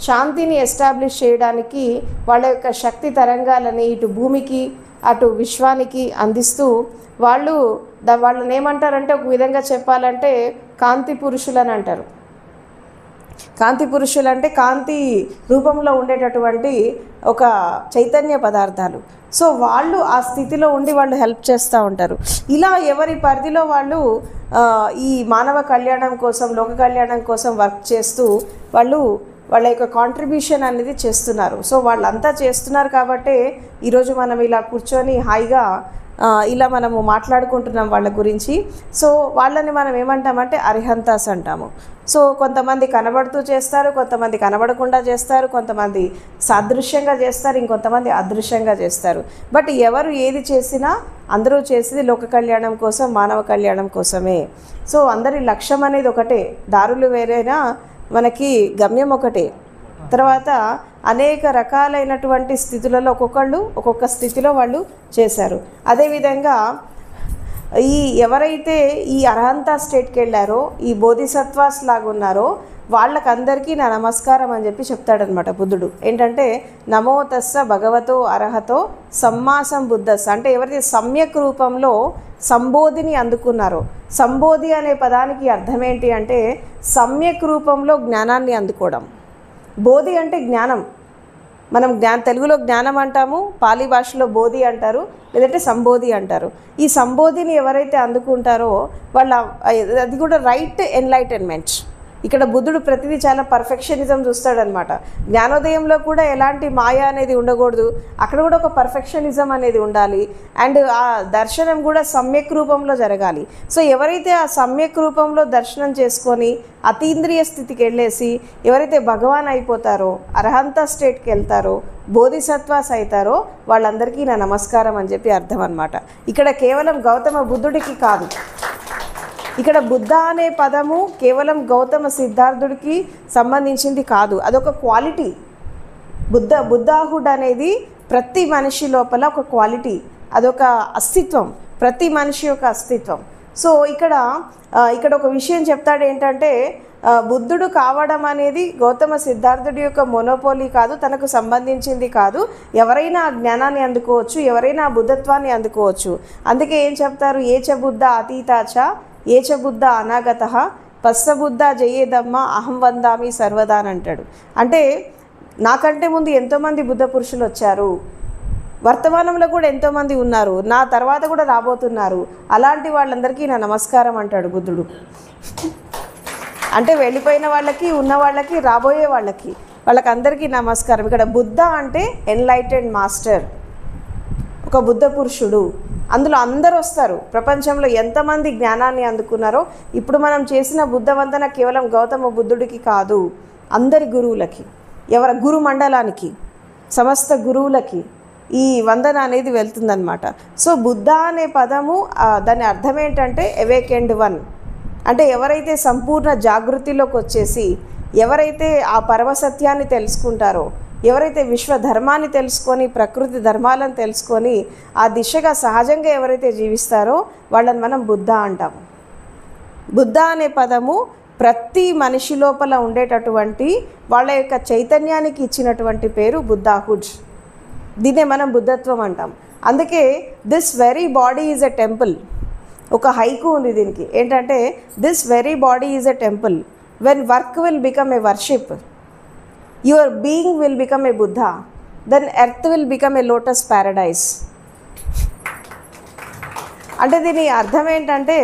శాంతిని ఎస్టాబ్లిష్ చేయడానికి వాళ్ళ యొక్క శక్తి తరంగాలని ఇటు భూమికి అటు విశ్వానికి అందిస్తూ వాళ్ళని ఏమంటారంటే ఒక విధంగా చెప్పాలంటే కాంతి పురుషులు అని అంటారు. కాంతి పురుషులు అంటే కాంతి రూపంలో ఉండేటటువంటి ఒక చైతన్య పదార్థాలు. సో వాళ్ళు ఆ స్థితిలో ఉండి వాళ్ళు హెల్ప్ చేస్తూ ఉంటారు. ఇలా ఎవరి పరిధిలో వాళ్ళు ఈ మానవ కళ్యాణం కోసం, లోక కళ్యాణం కోసం వర్క్ చేస్తూ వాళ్ళ యొక్క కాంట్రిబ్యూషన్ అనేది చేస్తున్నారు. సో వాళ్ళంతా చేస్తున్నారు కాబట్టే ఈరోజు మనం ఇలా కూర్చొని హాయిగా ఇలా మనము మాట్లాడుకుంటున్నాం వాళ్ళ గురించి. సో వాళ్ళని మనం ఏమంటామంటే అరిహంతాస్ అంటాము. సో కొంతమంది కనబడుతూ చేస్తారు, కొంతమంది కనబడకుండా చేస్తారు, కొంతమంది సాదృశ్యంగా చేస్తారు, ఇంకొంతమంది అదృశ్యంగా చేస్తారు. బట్ ఎవరు ఏది చేసినా అందరూ చేసేది లోక కళ్యాణం కోసం, మానవ కళ్యాణం కోసమే. సో అందరి లక్ష్యం అనేది ఒకటే, దారులు వేరైనా మనకి గమ్యం ఒకటే. తర్వాత అనేక రకాలైనటువంటి స్థితులలో ఒక్కొక్కళ్ళు ఒక్కొక్క స్థితిలో వాళ్ళు చేశారు. అదేవిధంగా ఎవరైతే ఈ అర్హంత స్టేట్కి వెళ్ళారో, ఈ బోధిసత్వాస్ లాగా ఉన్నారో వాళ్ళకందరికీ నా నమస్కారం అని చెప్పి చెప్తాడనమాట బుద్ధుడు. ఏంటంటే నమో తస్స భగవతో అర్హతో సమ్మా సంబుద్ధస్స, అంటే ఎవరైతే సమ్యక్ రూపంలో సంబోధిని అందుకున్నారో. సంబోధి అనే పదానికి అర్థం ఏంటి అంటే సమ్యక్ రూపంలో జ్ఞానాన్ని అందుకోవడం. బోధి అంటే జ్ఞానం. మనం తెలుగులో జ్ఞానం అంటాము, పాలీ భాషలో బోధి అంటారు, లేదంటే సంబోధి అంటారు. ఈ సంబోధిని ఎవరైతే అందుకుంటారో వాళ్ళ అది కూడా రైట్ ఎన్లైటన్మెంట్. ఇక్కడ బుద్ధుడు ప్రతిదీ చాలా పర్ఫెక్షనిజం చూస్తాడనమాట. జ్ఞానోదయంలో కూడా ఎలాంటి మాయ అనేది ఉండకూడదు, అక్కడ కూడా ఒక పర్ఫెక్షనిజం అనేది ఉండాలి. అండ్ ఆ దర్శనం కూడా సమ్యక్ రూపంలో జరగాలి. సో ఎవరైతే ఆ సమ్యక్ రూపంలో దర్శనం చేసుకొని అతీంద్రియ స్థితికి వెళ్ళేసి ఎవరైతే భగవాన్ అయిపోతారో, అర్హంత స్టేట్కి వెళ్తారో, బోధిసత్వాస్ అవుతారో వాళ్ళందరికీ నా నమస్కారం అని చెప్పి అర్థం అనమాట. ఇక్కడ కేవలం గౌతమ బుద్ధుడికి కాదు, ఇక్కడ బుద్ధ అనే పదము కేవలం గౌతమ సిద్ధార్థుడికి సంబంధించింది కాదు, అదొక క్వాలిటీ. బుద్ధాహుడ్ అనేది ప్రతి మనిషి లోపల ఒక క్వాలిటీ, అదొక అస్తిత్వం, ప్రతి మనిషి యొక్క అస్తిత్వం. సో ఇక్కడ ఒక విషయం చెప్తాడు ఏంటంటే బుద్ధుడు కావడం అనేది గౌతమ సిద్ధార్థుడి యొక్క మొనోపోలీ కాదు, తనకు సంబంధించింది కాదు. ఎవరైనా ఆ జ్ఞానాన్ని అందుకోవచ్చు, ఎవరైనా ఆ బుద్ధత్వాన్ని అందుకోవచ్చు. అందుకే ఏం చెప్తారు, ఏచ బుద్ధ అతీతాచ ఏచ బుద్ధ అనాగత పస్సబుద్ధ జయేదమ్మ అహం వందామి సర్వదా అని అంటాడు. అంటే నాకంటే ముందు ఎంతోమంది బుద్ధ పురుషులు వచ్చారు, వర్తమానంలో కూడా ఎంతోమంది ఉన్నారు, నా తర్వాత కూడా రాబోతున్నారు, అలాంటి వాళ్ళందరికీ నా నమస్కారం అంటాడు బుద్ధుడు. అంటే వెళ్ళిపోయిన వాళ్ళకి, ఉన్న వాళ్ళకి, రాబోయే వాళ్ళకందరికీ నమస్కారం. ఇక్కడ బుద్ధ అంటే ఎన్లైటెడ్ మాస్టర్, ఒక బుద్ధ పురుషుడు. అందులో అందరూ వస్తారు. ప్రపంచంలో ఎంతమంది జ్ఞానాన్ని అందుకున్నారో, ఇప్పుడు మనం చేసిన బుద్ధ వందన కేవలం గౌతమ బుద్ధుడికి కాదు, అందరి గురువులకి, ఎవరి గురు మండలానికి, సమస్త గురువులకి ఈ వందన అనేది వెళ్తుందన్నమాట. సో బుద్ధ అనే పదము దాని అర్థం ఏంటంటే అవేకెండ్ వన్, అంటే ఎవరైతే సంపూర్ణ జాగృతిలోకి వచ్చేసి ఎవరైతే ఆ పరమసత్యాన్ని తెలుసుకుంటారో, ఎవరైతే విశ్వధర్మాన్ని తెలుసుకొని ప్రకృతి ధర్మాలను తెలుసుకొని ఆ దిశగా సహజంగా ఎవరైతే జీవిస్తారో వాళ్ళని మనం బుద్ధ అంటాము. బుద్ధ అనే పదము ప్రతి మనిషి లోపల ఉండేటటువంటి వాళ్ళ యొక్క చైతన్యానికి ఇచ్చినటువంటి పేరు బుద్ధాహుడ్. దీన్నే మనం బుద్ధత్వం అంటాం. అందుకే this very body is a temple. ఒక హైకు ఉంది దీనికి, ఏంటంటే this very body is a temple, when work will become a worship, your being will become a Buddha, then earth will become a lotus paradise. అంటే దీని అర్థం ఏంటంటే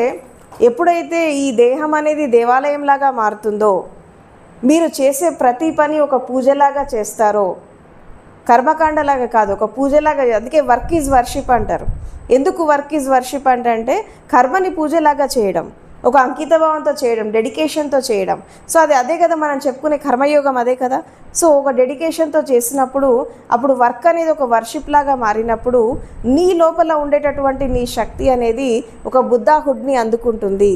ఎప్పుడైతే ఈ దేహం అనేది దేవాలయంలాగా మారుతుందో, మీరు చేసే ప్రతి పని ఒక పూజలాగా చేస్తారో, కర్మకాండలాగా కాదు, ఒక పూజలాగా. అందుకే వర్క్ ఈజ్ వర్షిప్ అంటారు. ఎందుకు వర్క్ ఈజ్ వర్షిప్ అంటే కర్మని పూజలాగా చేయడం, ఒక అంకితభావంతో చేయడం, డెడికేషన్తో చేయడం. సో అదే కదా మనం చెప్పుకునే కర్మయోగం, అదే కదా. సో ఒక డెడికేషన్తో చేసినప్పుడు అప్పుడు వర్క్ అనేది ఒక వర్షిప్ లాగా మారినప్పుడు నీ లోపల ఉండేటటువంటి నీ శక్తి అనేది ఒక బుద్ధాహుడ్ని అందుకుంటుంది.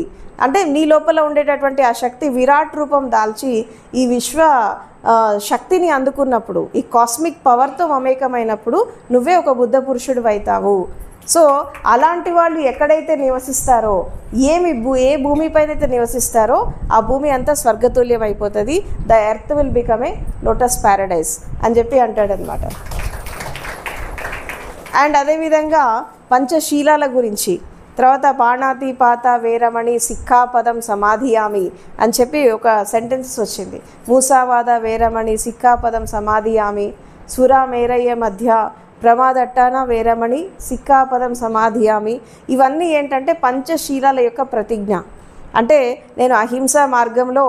అంటే నీ లోపల ఉండేటటువంటి ఆ శక్తి విరాట్ రూపం దాల్చి ఈ విశ్వ శక్తిని అందుకున్నప్పుడు, ఈ కాస్మిక్ పవర్తో మమేకమైనప్పుడు నువ్వే ఒక బుద్ధ పురుషుడు అవుతావు. సో అలాంటి వాళ్ళు ఎక్కడైతే నివసిస్తారో, ఏ భూమిపైన అయితే నివసిస్తారో ఆ భూమి అంతా స్వర్గతుల్యం అయిపోతుంది. The earth will become a lotus Paradise అని చెప్పి అంటాడనమాట. అండ్ అదేవిధంగా పంచశీలాల గురించి తర్వాత పాణాతి పాత వేరమణి సిక్కాపదం సమాధియామి అని చెప్పి ఒక సెంటెన్స్ వచ్చింది. మూసావాద వేరమణి సిక్కాపదం సమాధియామి, సురా మేరయ్య మధ్య ప్రమాదట్టాన వేరమణి సిక్కాపదం సమాధియామి. ఇవన్నీ ఏంటంటే పంచశీలాల యొక్క ప్రతిజ్ఞ. అంటే నేను అహింసా మార్గంలో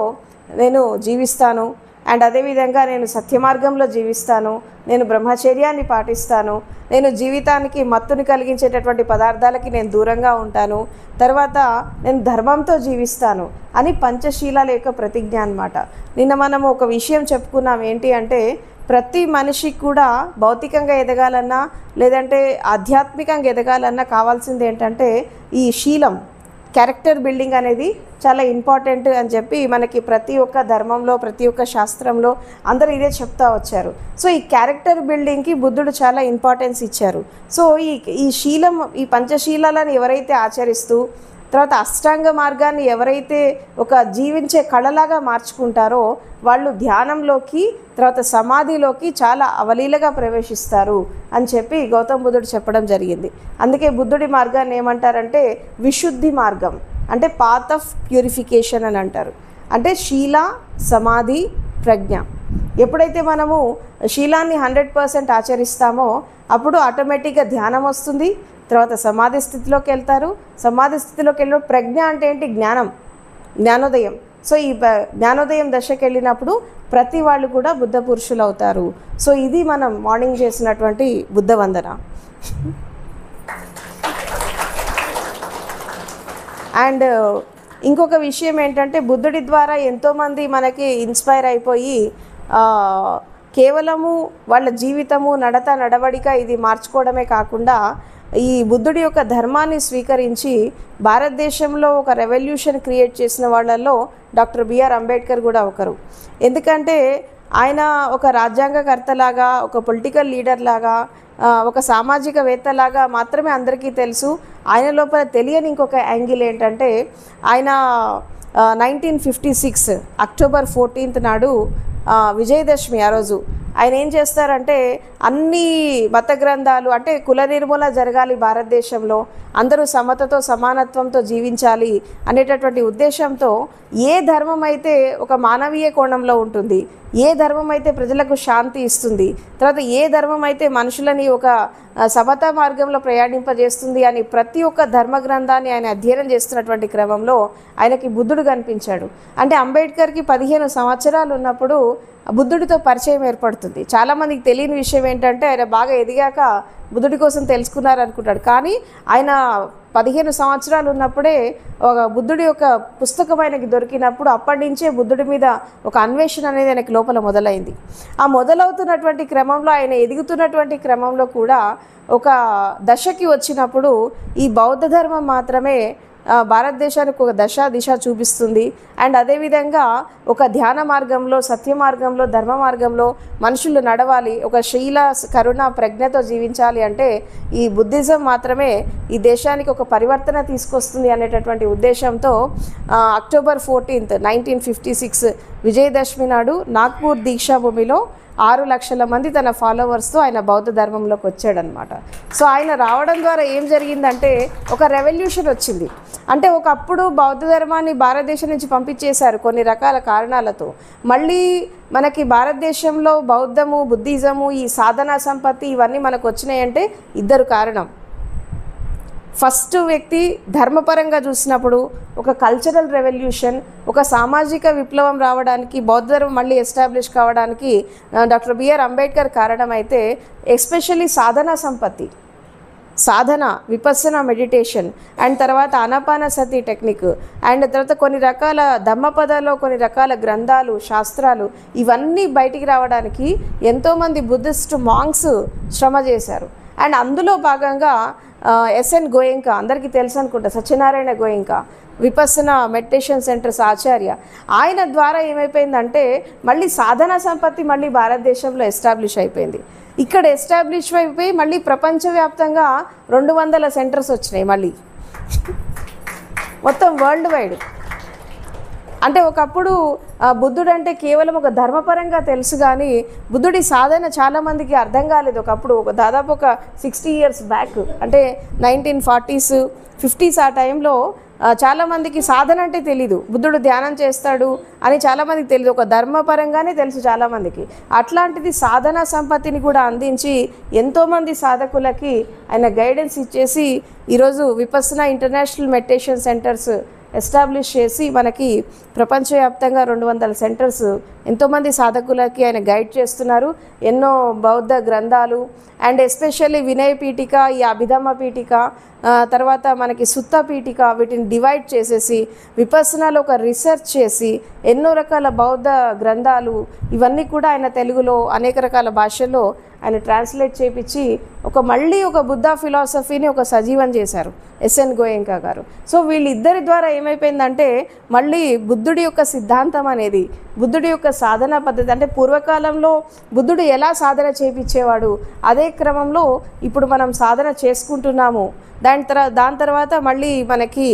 నేను జీవిస్తాను, అండ్ అదేవిధంగా నేను సత్య మార్గంలో జీవిస్తాను, నేను బ్రహ్మచర్యాన్ని పాటిస్తాను, నేను జీవితానికి మత్తుని కలిగించేటటువంటి పదార్థాలకి నేను దూరంగా ఉంటాను, తర్వాత నేను ధర్మంతో జీవిస్తాను అని పంచశీలాల యొక్క ప్రతిజ్ఞ అన్నమాట. నిన్న మనము ఒక విషయం చెప్పుకున్నాం, ఏంటి అంటే ప్రతి మనిషికి కూడా భౌతికంగా ఎదగాలన్నా లేదంటే ఆధ్యాత్మికంగా ఎదగాలన్నా కావాల్సింది ఏంటంటే ఈ శీలం, క్యారెక్టర్ బిల్డింగ్ అనేది చాలా ఇంపార్టెంట్ అని చెప్పి మనకి ప్రతి ఒక్క ధర్మంలో ప్రతి ఒక్క శాస్త్రంలో అందరూ ఇదే చెప్తా వచ్చారు. సో ఈ క్యారెక్టర్ బిల్డింగ్కి బుద్ధుడు చాలా ఇంపార్టెన్స్ ఇచ్చారు. సో ఈ శీలం, ఈ పంచశీలాలను ఎవరైతే ఆచరిస్తూ తర్వాత అష్టాంగ మార్గాన్ని ఎవరైతే ఒక జీవించే కళలాగా మార్చుకుంటారో వాళ్ళు ధ్యానంలోకి తర్వాత సమాధిలోకి చాలా అవలీలగా ప్రవేశిస్తారు అని చెప్పి గౌతమ బుద్ధుడు చెప్పడం జరిగింది. అందుకే బుద్ధుడి మార్గాన్ని ఏమంటారంటే విశుద్ధి మార్గం, అంటే పాత్ ఆఫ్ ప్యూరిఫికేషన్ అని అంటారు. అంటే శీల, సమాధి, ప్రజ్ఞ. ఎప్పుడైతే మనము శీలాన్ని 100% ఆచరిస్తామో అప్పుడు ఆటోమేటిక్గా ధ్యానం వస్తుంది, తర్వాత సమాధి స్థితిలోకి వెళ్తారు. సమాధి స్థితిలోకి వెళ్ళిన ప్రజ్ఞ అంటే ఏంటి? జ్ఞానం, జ్ఞానోదయం. సో ఈ జ్ఞానోదయం దశకి వెళ్ళినప్పుడు ప్రతి వాళ్ళు కూడా బుద్ధ పురుషులు అవుతారు. సో ఇది మనం మార్నింగ్ చేసినటువంటి బుద్ధ వందన. అండ్ ఇంకొక విషయం ఏంటంటే బుద్ధుడి ద్వారా ఎంతోమంది మనకి ఇన్స్పైర్ అయిపోయి కేవలము వాళ్ళ జీవితము, నడత, నడవడిక ఇది మార్చుకోవడమే కాకుండా ఈ బుద్ధుడి యొక్క ధర్మాన్ని స్వీకరించి భారతదేశంలో ఒక రెవల్యూషన్ క్రియేట్ చేసిన వాళ్ళల్లో డాక్టర్ బిఆర్ అంబేద్కర్ కూడా ఒకరు. ఎందుకంటే ఆయన ఒక రాజ్యాంగకర్తలాగా, ఒక పొలిటికల్ లీడర్ లాగా, ఒక సామాజికవేత్తలాగా మాత్రమే అందరికీ తెలుసు. ఆయన లోపల తెలియని ఇంకొక యాంగిల్ ఏంటంటే ఆయన 1956 అక్టోబర్ 14 నాడు విజయదశమి ఆ రోజు ఆయన ఏం చేస్తారంటే అన్ని మత గ్రంథాలు, అంటే కుల నిర్మూలన జరగాలి భారతదేశంలో, అందరూ సమతతో సమానత్వంతో జీవించాలి అనేటటువంటి ఉద్దేశంతో ఏ ధర్మం అయితే ఒక మానవీయ కోణంలో ఉంటుంది, ఏ ధర్మం అయితే ప్రజలకు శాంతి ఇస్తుంది, తర్వాత ఏ ధర్మం అయితే మనుషులని ఒక సమతా మార్గంలో ప్రయాణింపజేస్తుంది అని ప్రతి ఒక్క ధర్మ గ్రంథాన్ని ఆయన అధ్యయనం చేస్తున్నటువంటి క్రమంలో ఆయనకి బుద్ధుడు కనిపించాడు. అంటే అంబేద్కర్కి 15 సంవత్సరాలు ఉన్నప్పుడు బుద్ధుడితో పరిచయం ఏర్పడుతుంది. చాలామందికి తెలియని విషయం ఏంటంటే ఆయన బాగా ఎదిగాక బుద్ధుడి కోసం తెలుసుకున్నారనుకుంటాడు. కానీ ఆయన 15 సంవత్సరాలు ఉన్నప్పుడే ఒక బుద్ధుడి యొక్క పుస్తకం ఆయనకి దొరికినప్పుడు అప్పటి నుంచే బుద్ధుడి మీద ఒక అన్వేషణ అనేది ఆయనకి లోపల మొదలైంది. ఆ మొదలవుతున్నటువంటి క్రమంలో, ఆయన ఎదుగుతున్నటువంటి క్రమంలో కూడా ఒక దశకి వచ్చినప్పుడు ఈ బౌద్ధ ధర్మం మాత్రమే భారతదేశానికి ఒక దిశ చూపిస్తుంది. అండ్ అదేవిధంగా ఒక ధ్యాన మార్గంలో, సత్య మార్గంలో, ధర్మ మార్గంలో మనుషులు నడవాలి, ఒక శీల, కరుణ, ప్రజ్ఞతో జీవించాలి అంటే ఈ బుద్ధిజం మాత్రమే ఈ దేశానికి ఒక పరివర్తన తీసుకొస్తుంది అనేటటువంటి ఉద్దేశంతో అక్టోబర్ 14, 1956 విజయదశమి నాడు నాగ్పూర్ దీక్షాభూమిలో 6 లక్షల మంది తన ఫాలోవర్స్తో ఆయన బౌద్ధ ధర్మంలోకి వచ్చాడనమాట. సో ఆయన రావడం ద్వారా ఏం జరిగిందంటే ఒక రెవల్యూషన్ వచ్చింది. అంటే ఒకప్పుడు బౌద్ధ ధర్మాన్ని భారతదేశం నుంచి పంపించేశారు కొన్ని రకాల కారణాలతో. మళ్ళీ మనకి భారతదేశంలో బౌద్ధము, బుద్ధిజము, ఈ సాధనా సంపత్తి ఇవన్నీ మనకు వచ్చినాయంటే 2 కారణం. ఫస్ట్ వ్యక్తి ధర్మపరంగా చూసినప్పుడు ఒక కల్చరల్ రెవల్యూషన్, ఒక సామాజిక విప్లవం రావడానికి, బౌద్ధ ధర్మం మళ్ళీ ఎస్టాబ్లిష్ కావడానికి డాక్టర్ బిఆర్ అంబేద్కర్ కారణమైతే, ఎస్పెషల్లీ సాధనా సంపత్తి, సాధన, విపස්සన మెడిటేషన్, అండ్ తర్వాత ఆనాపానసతి టెక్నిక్, అండ్ తర్వాత కొన్ని రకాల ధమ్మపదాల్లో కొన్ని రకాల గ్రంథాలు, శాస్త్రాలు ఇవన్నీ బయటికి రావడానికి ఎంతోమంది బుద్ధిస్ట్ మాంగ్స్ శ్రమ చేశారు. అండ్ అందులో భాగంగా ఎస్ఎన్ గోయంకా, అందరికీ తెలుసు అనుకుంటా, సత్యనారాయణ గోయంకా, విపස්සన మెడిటేషన్ సెంటర్స్ ఆచార్య, ఆయన ద్వారా ఏమైపోయిందంటే మళ్ళీ సాధనా సంపత్తి మళ్ళీ భారతదేశంలో ఎస్టాబ్లిష్ అయిపోయింది. ఇక్కడ ఎస్టాబ్లిష్ అయిపోయి మళ్ళీ ప్రపంచవ్యాప్తంగా 200 సెంటర్స్ వచ్చినాయి మళ్ళీ మొత్తం వరల్డ్ వైడ్. అంటే ఒకప్పుడు బుద్ధుడు అంటే కేవలం ఒక ధర్మపరంగా తెలుసు, కానీ బుద్ధుడి సాధన చాలామందికి అర్థం కాలేదు. ఒకప్పుడు దాదాపు ఒక 60 years బ్యాక్, అంటే 1940s 50s ఆ టైంలో చాలామందికి సాధన అంటే తెలీదు. బుద్ధుడు ధ్యానం చేస్తాడు అని చాలామందికి తెలియదు, ఒక ధర్మపరంగానే తెలుసు చాలామందికి. అట్లాంటిది సాధనా సంపత్తిని కూడా అందించి ఎంతోమంది సాధకులకి ఆయన గైడెన్స్ ఇచ్చేసి ఈరోజు విపස්සన ఇంటర్నేషనల్ మెడిటేషన్ సెంటర్స్ ఎస్టాబ్లిష్ చేసి మనకి ప్రపంచవ్యాప్తంగా 200 సెంటర్స్ ఎంతోమంది సాధకులకి ఆయన గైడ్ చేస్తున్నారు. ఎన్నో బౌద్ధ గ్రంథాలు అండ్ ఎస్పెషల్లీ వినయ పీఠిక, ఈ అభిధమ్మ పీఠిక, తర్వాత మనకి సుత్త పీఠిక, వీటిని డివైడ్ చేసేసి విపස්සనాలో ఒక రీసెర్చ్ చేసి ఎన్నో రకాల బౌద్ధ గ్రంథాలు ఇవన్నీ కూడా ఆయన తెలుగులో అనేక రకాల భాషల్లో ఆయన ట్రాన్స్లేట్ చేయించి మళ్ళీ ఒక బుద్ధ ఫిలాసఫీని సజీవం చేశారు ఎస్ఎన్ గోయంకా గారు. సో వీళ్ళిద్దరి ద్వారా ఏమైపోయిందంటే మళ్ళీ బుద్ధుడి యొక్క సిద్ధాంతం అనేది, బుద్ధుడి యొక్క సాధన పద్ధతి, అంటే పూర్వకాలంలో బుద్ధుడు ఎలా సాధన చేయించేవాడు అదే క్రమంలో ఇప్పుడు మనం సాధన చేసుకుంటున్నాము. దాని తర్వాత మళ్ళీ మనకి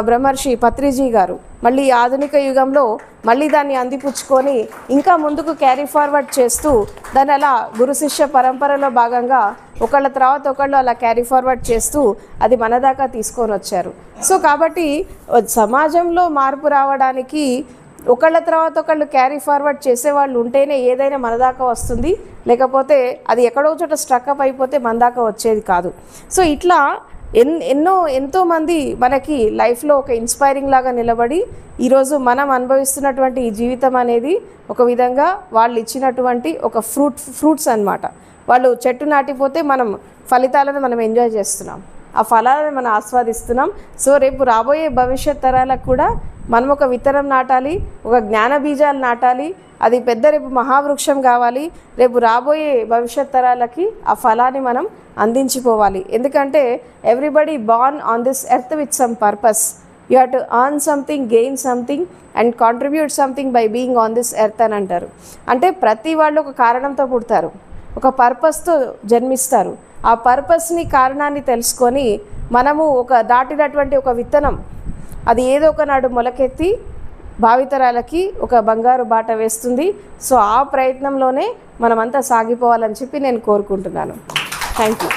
బ్రహ్మర్షి పత్రిజీ గారు మళ్ళీ ఆధునిక యుగంలో మళ్ళీ దాన్ని అందిపుచ్చుకొని ఇంకా ముందుకు క్యారీ ఫార్వర్డ్ చేస్తూ దాన్ని అలా గురు శిష్య పరంపరలో భాగంగా ఒకళ్ళ తర్వాత ఒకళ్ళు అలా క్యారీ ఫార్వర్డ్ చేస్తూ అది మన దాకా తీసుకొని వచ్చారు. సో కాబట్టి సమాజంలో మార్పు రావడానికి ఒకళ్ళ తర్వాత ఒకళ్ళు క్యారీ ఫార్వర్డ్ చేసేవాళ్ళు ఉంటేనే ఏదైనా మన దాకా వస్తుంది, లేకపోతే అది ఎక్కడో చోట స్ట్రక్అప్ అయిపోతే మన దాకా వచ్చేది కాదు. సో ఇట్లా ఎంతోమంది మనకి లైఫ్లో ఒక ఇన్స్పైరింగ్ లాగా నిలబడి ఈరోజు మనం అనుభవిస్తున్నటువంటి ఈ జీవితం అనేది ఒక విధంగా వాళ్ళు ఇచ్చినటువంటి ఒక ఫ్రూట్స్ అన్నమాట. వాళ్ళు చెట్టు నాటిపోతే మనం ఫలితాలను మనం ఎంజాయ్ చేస్తున్నాం, ఆ ఫలాలను మనం ఆస్వాదిస్తున్నాం. సో రేపు రాబోయే భవిష్యత్ తరాలకు కూడా మనం ఒక విత్తనం నాటాలి, ఒక జ్ఞాన బీజాలు నాటాలి, అది పెద్ద రేపు మహావృక్షం కావాలి. రేపు రాబోయే భవిష్యత్ తరాలకి ఆ ఫలాన్ని మనం అందించిపోవాలి. ఎందుకంటే everybody born on this earth with some purpose. You have to earn something, gain something and contribute something by being on this earth అని అంటారు. అంటే ప్రతి వాళ్ళు ఒక కారణంతో పుడతారు, ఒక పర్పస్తో జన్మిస్తారు. ఆ పర్పస్ని, కారణాన్ని తెలుసుకొని మనము దాటినటువంటి ఒక విత్తనం అది ఏదో ఒకనాడు మొలకెత్తి భావితరాలకి ఒక బంగారు బాట వేస్తుంది. సో ఆ ప్రయత్నంలోనే మనమంతా సాగిపోవాలని చెప్పి నేను కోరుకుంటున్నాను. Thank you.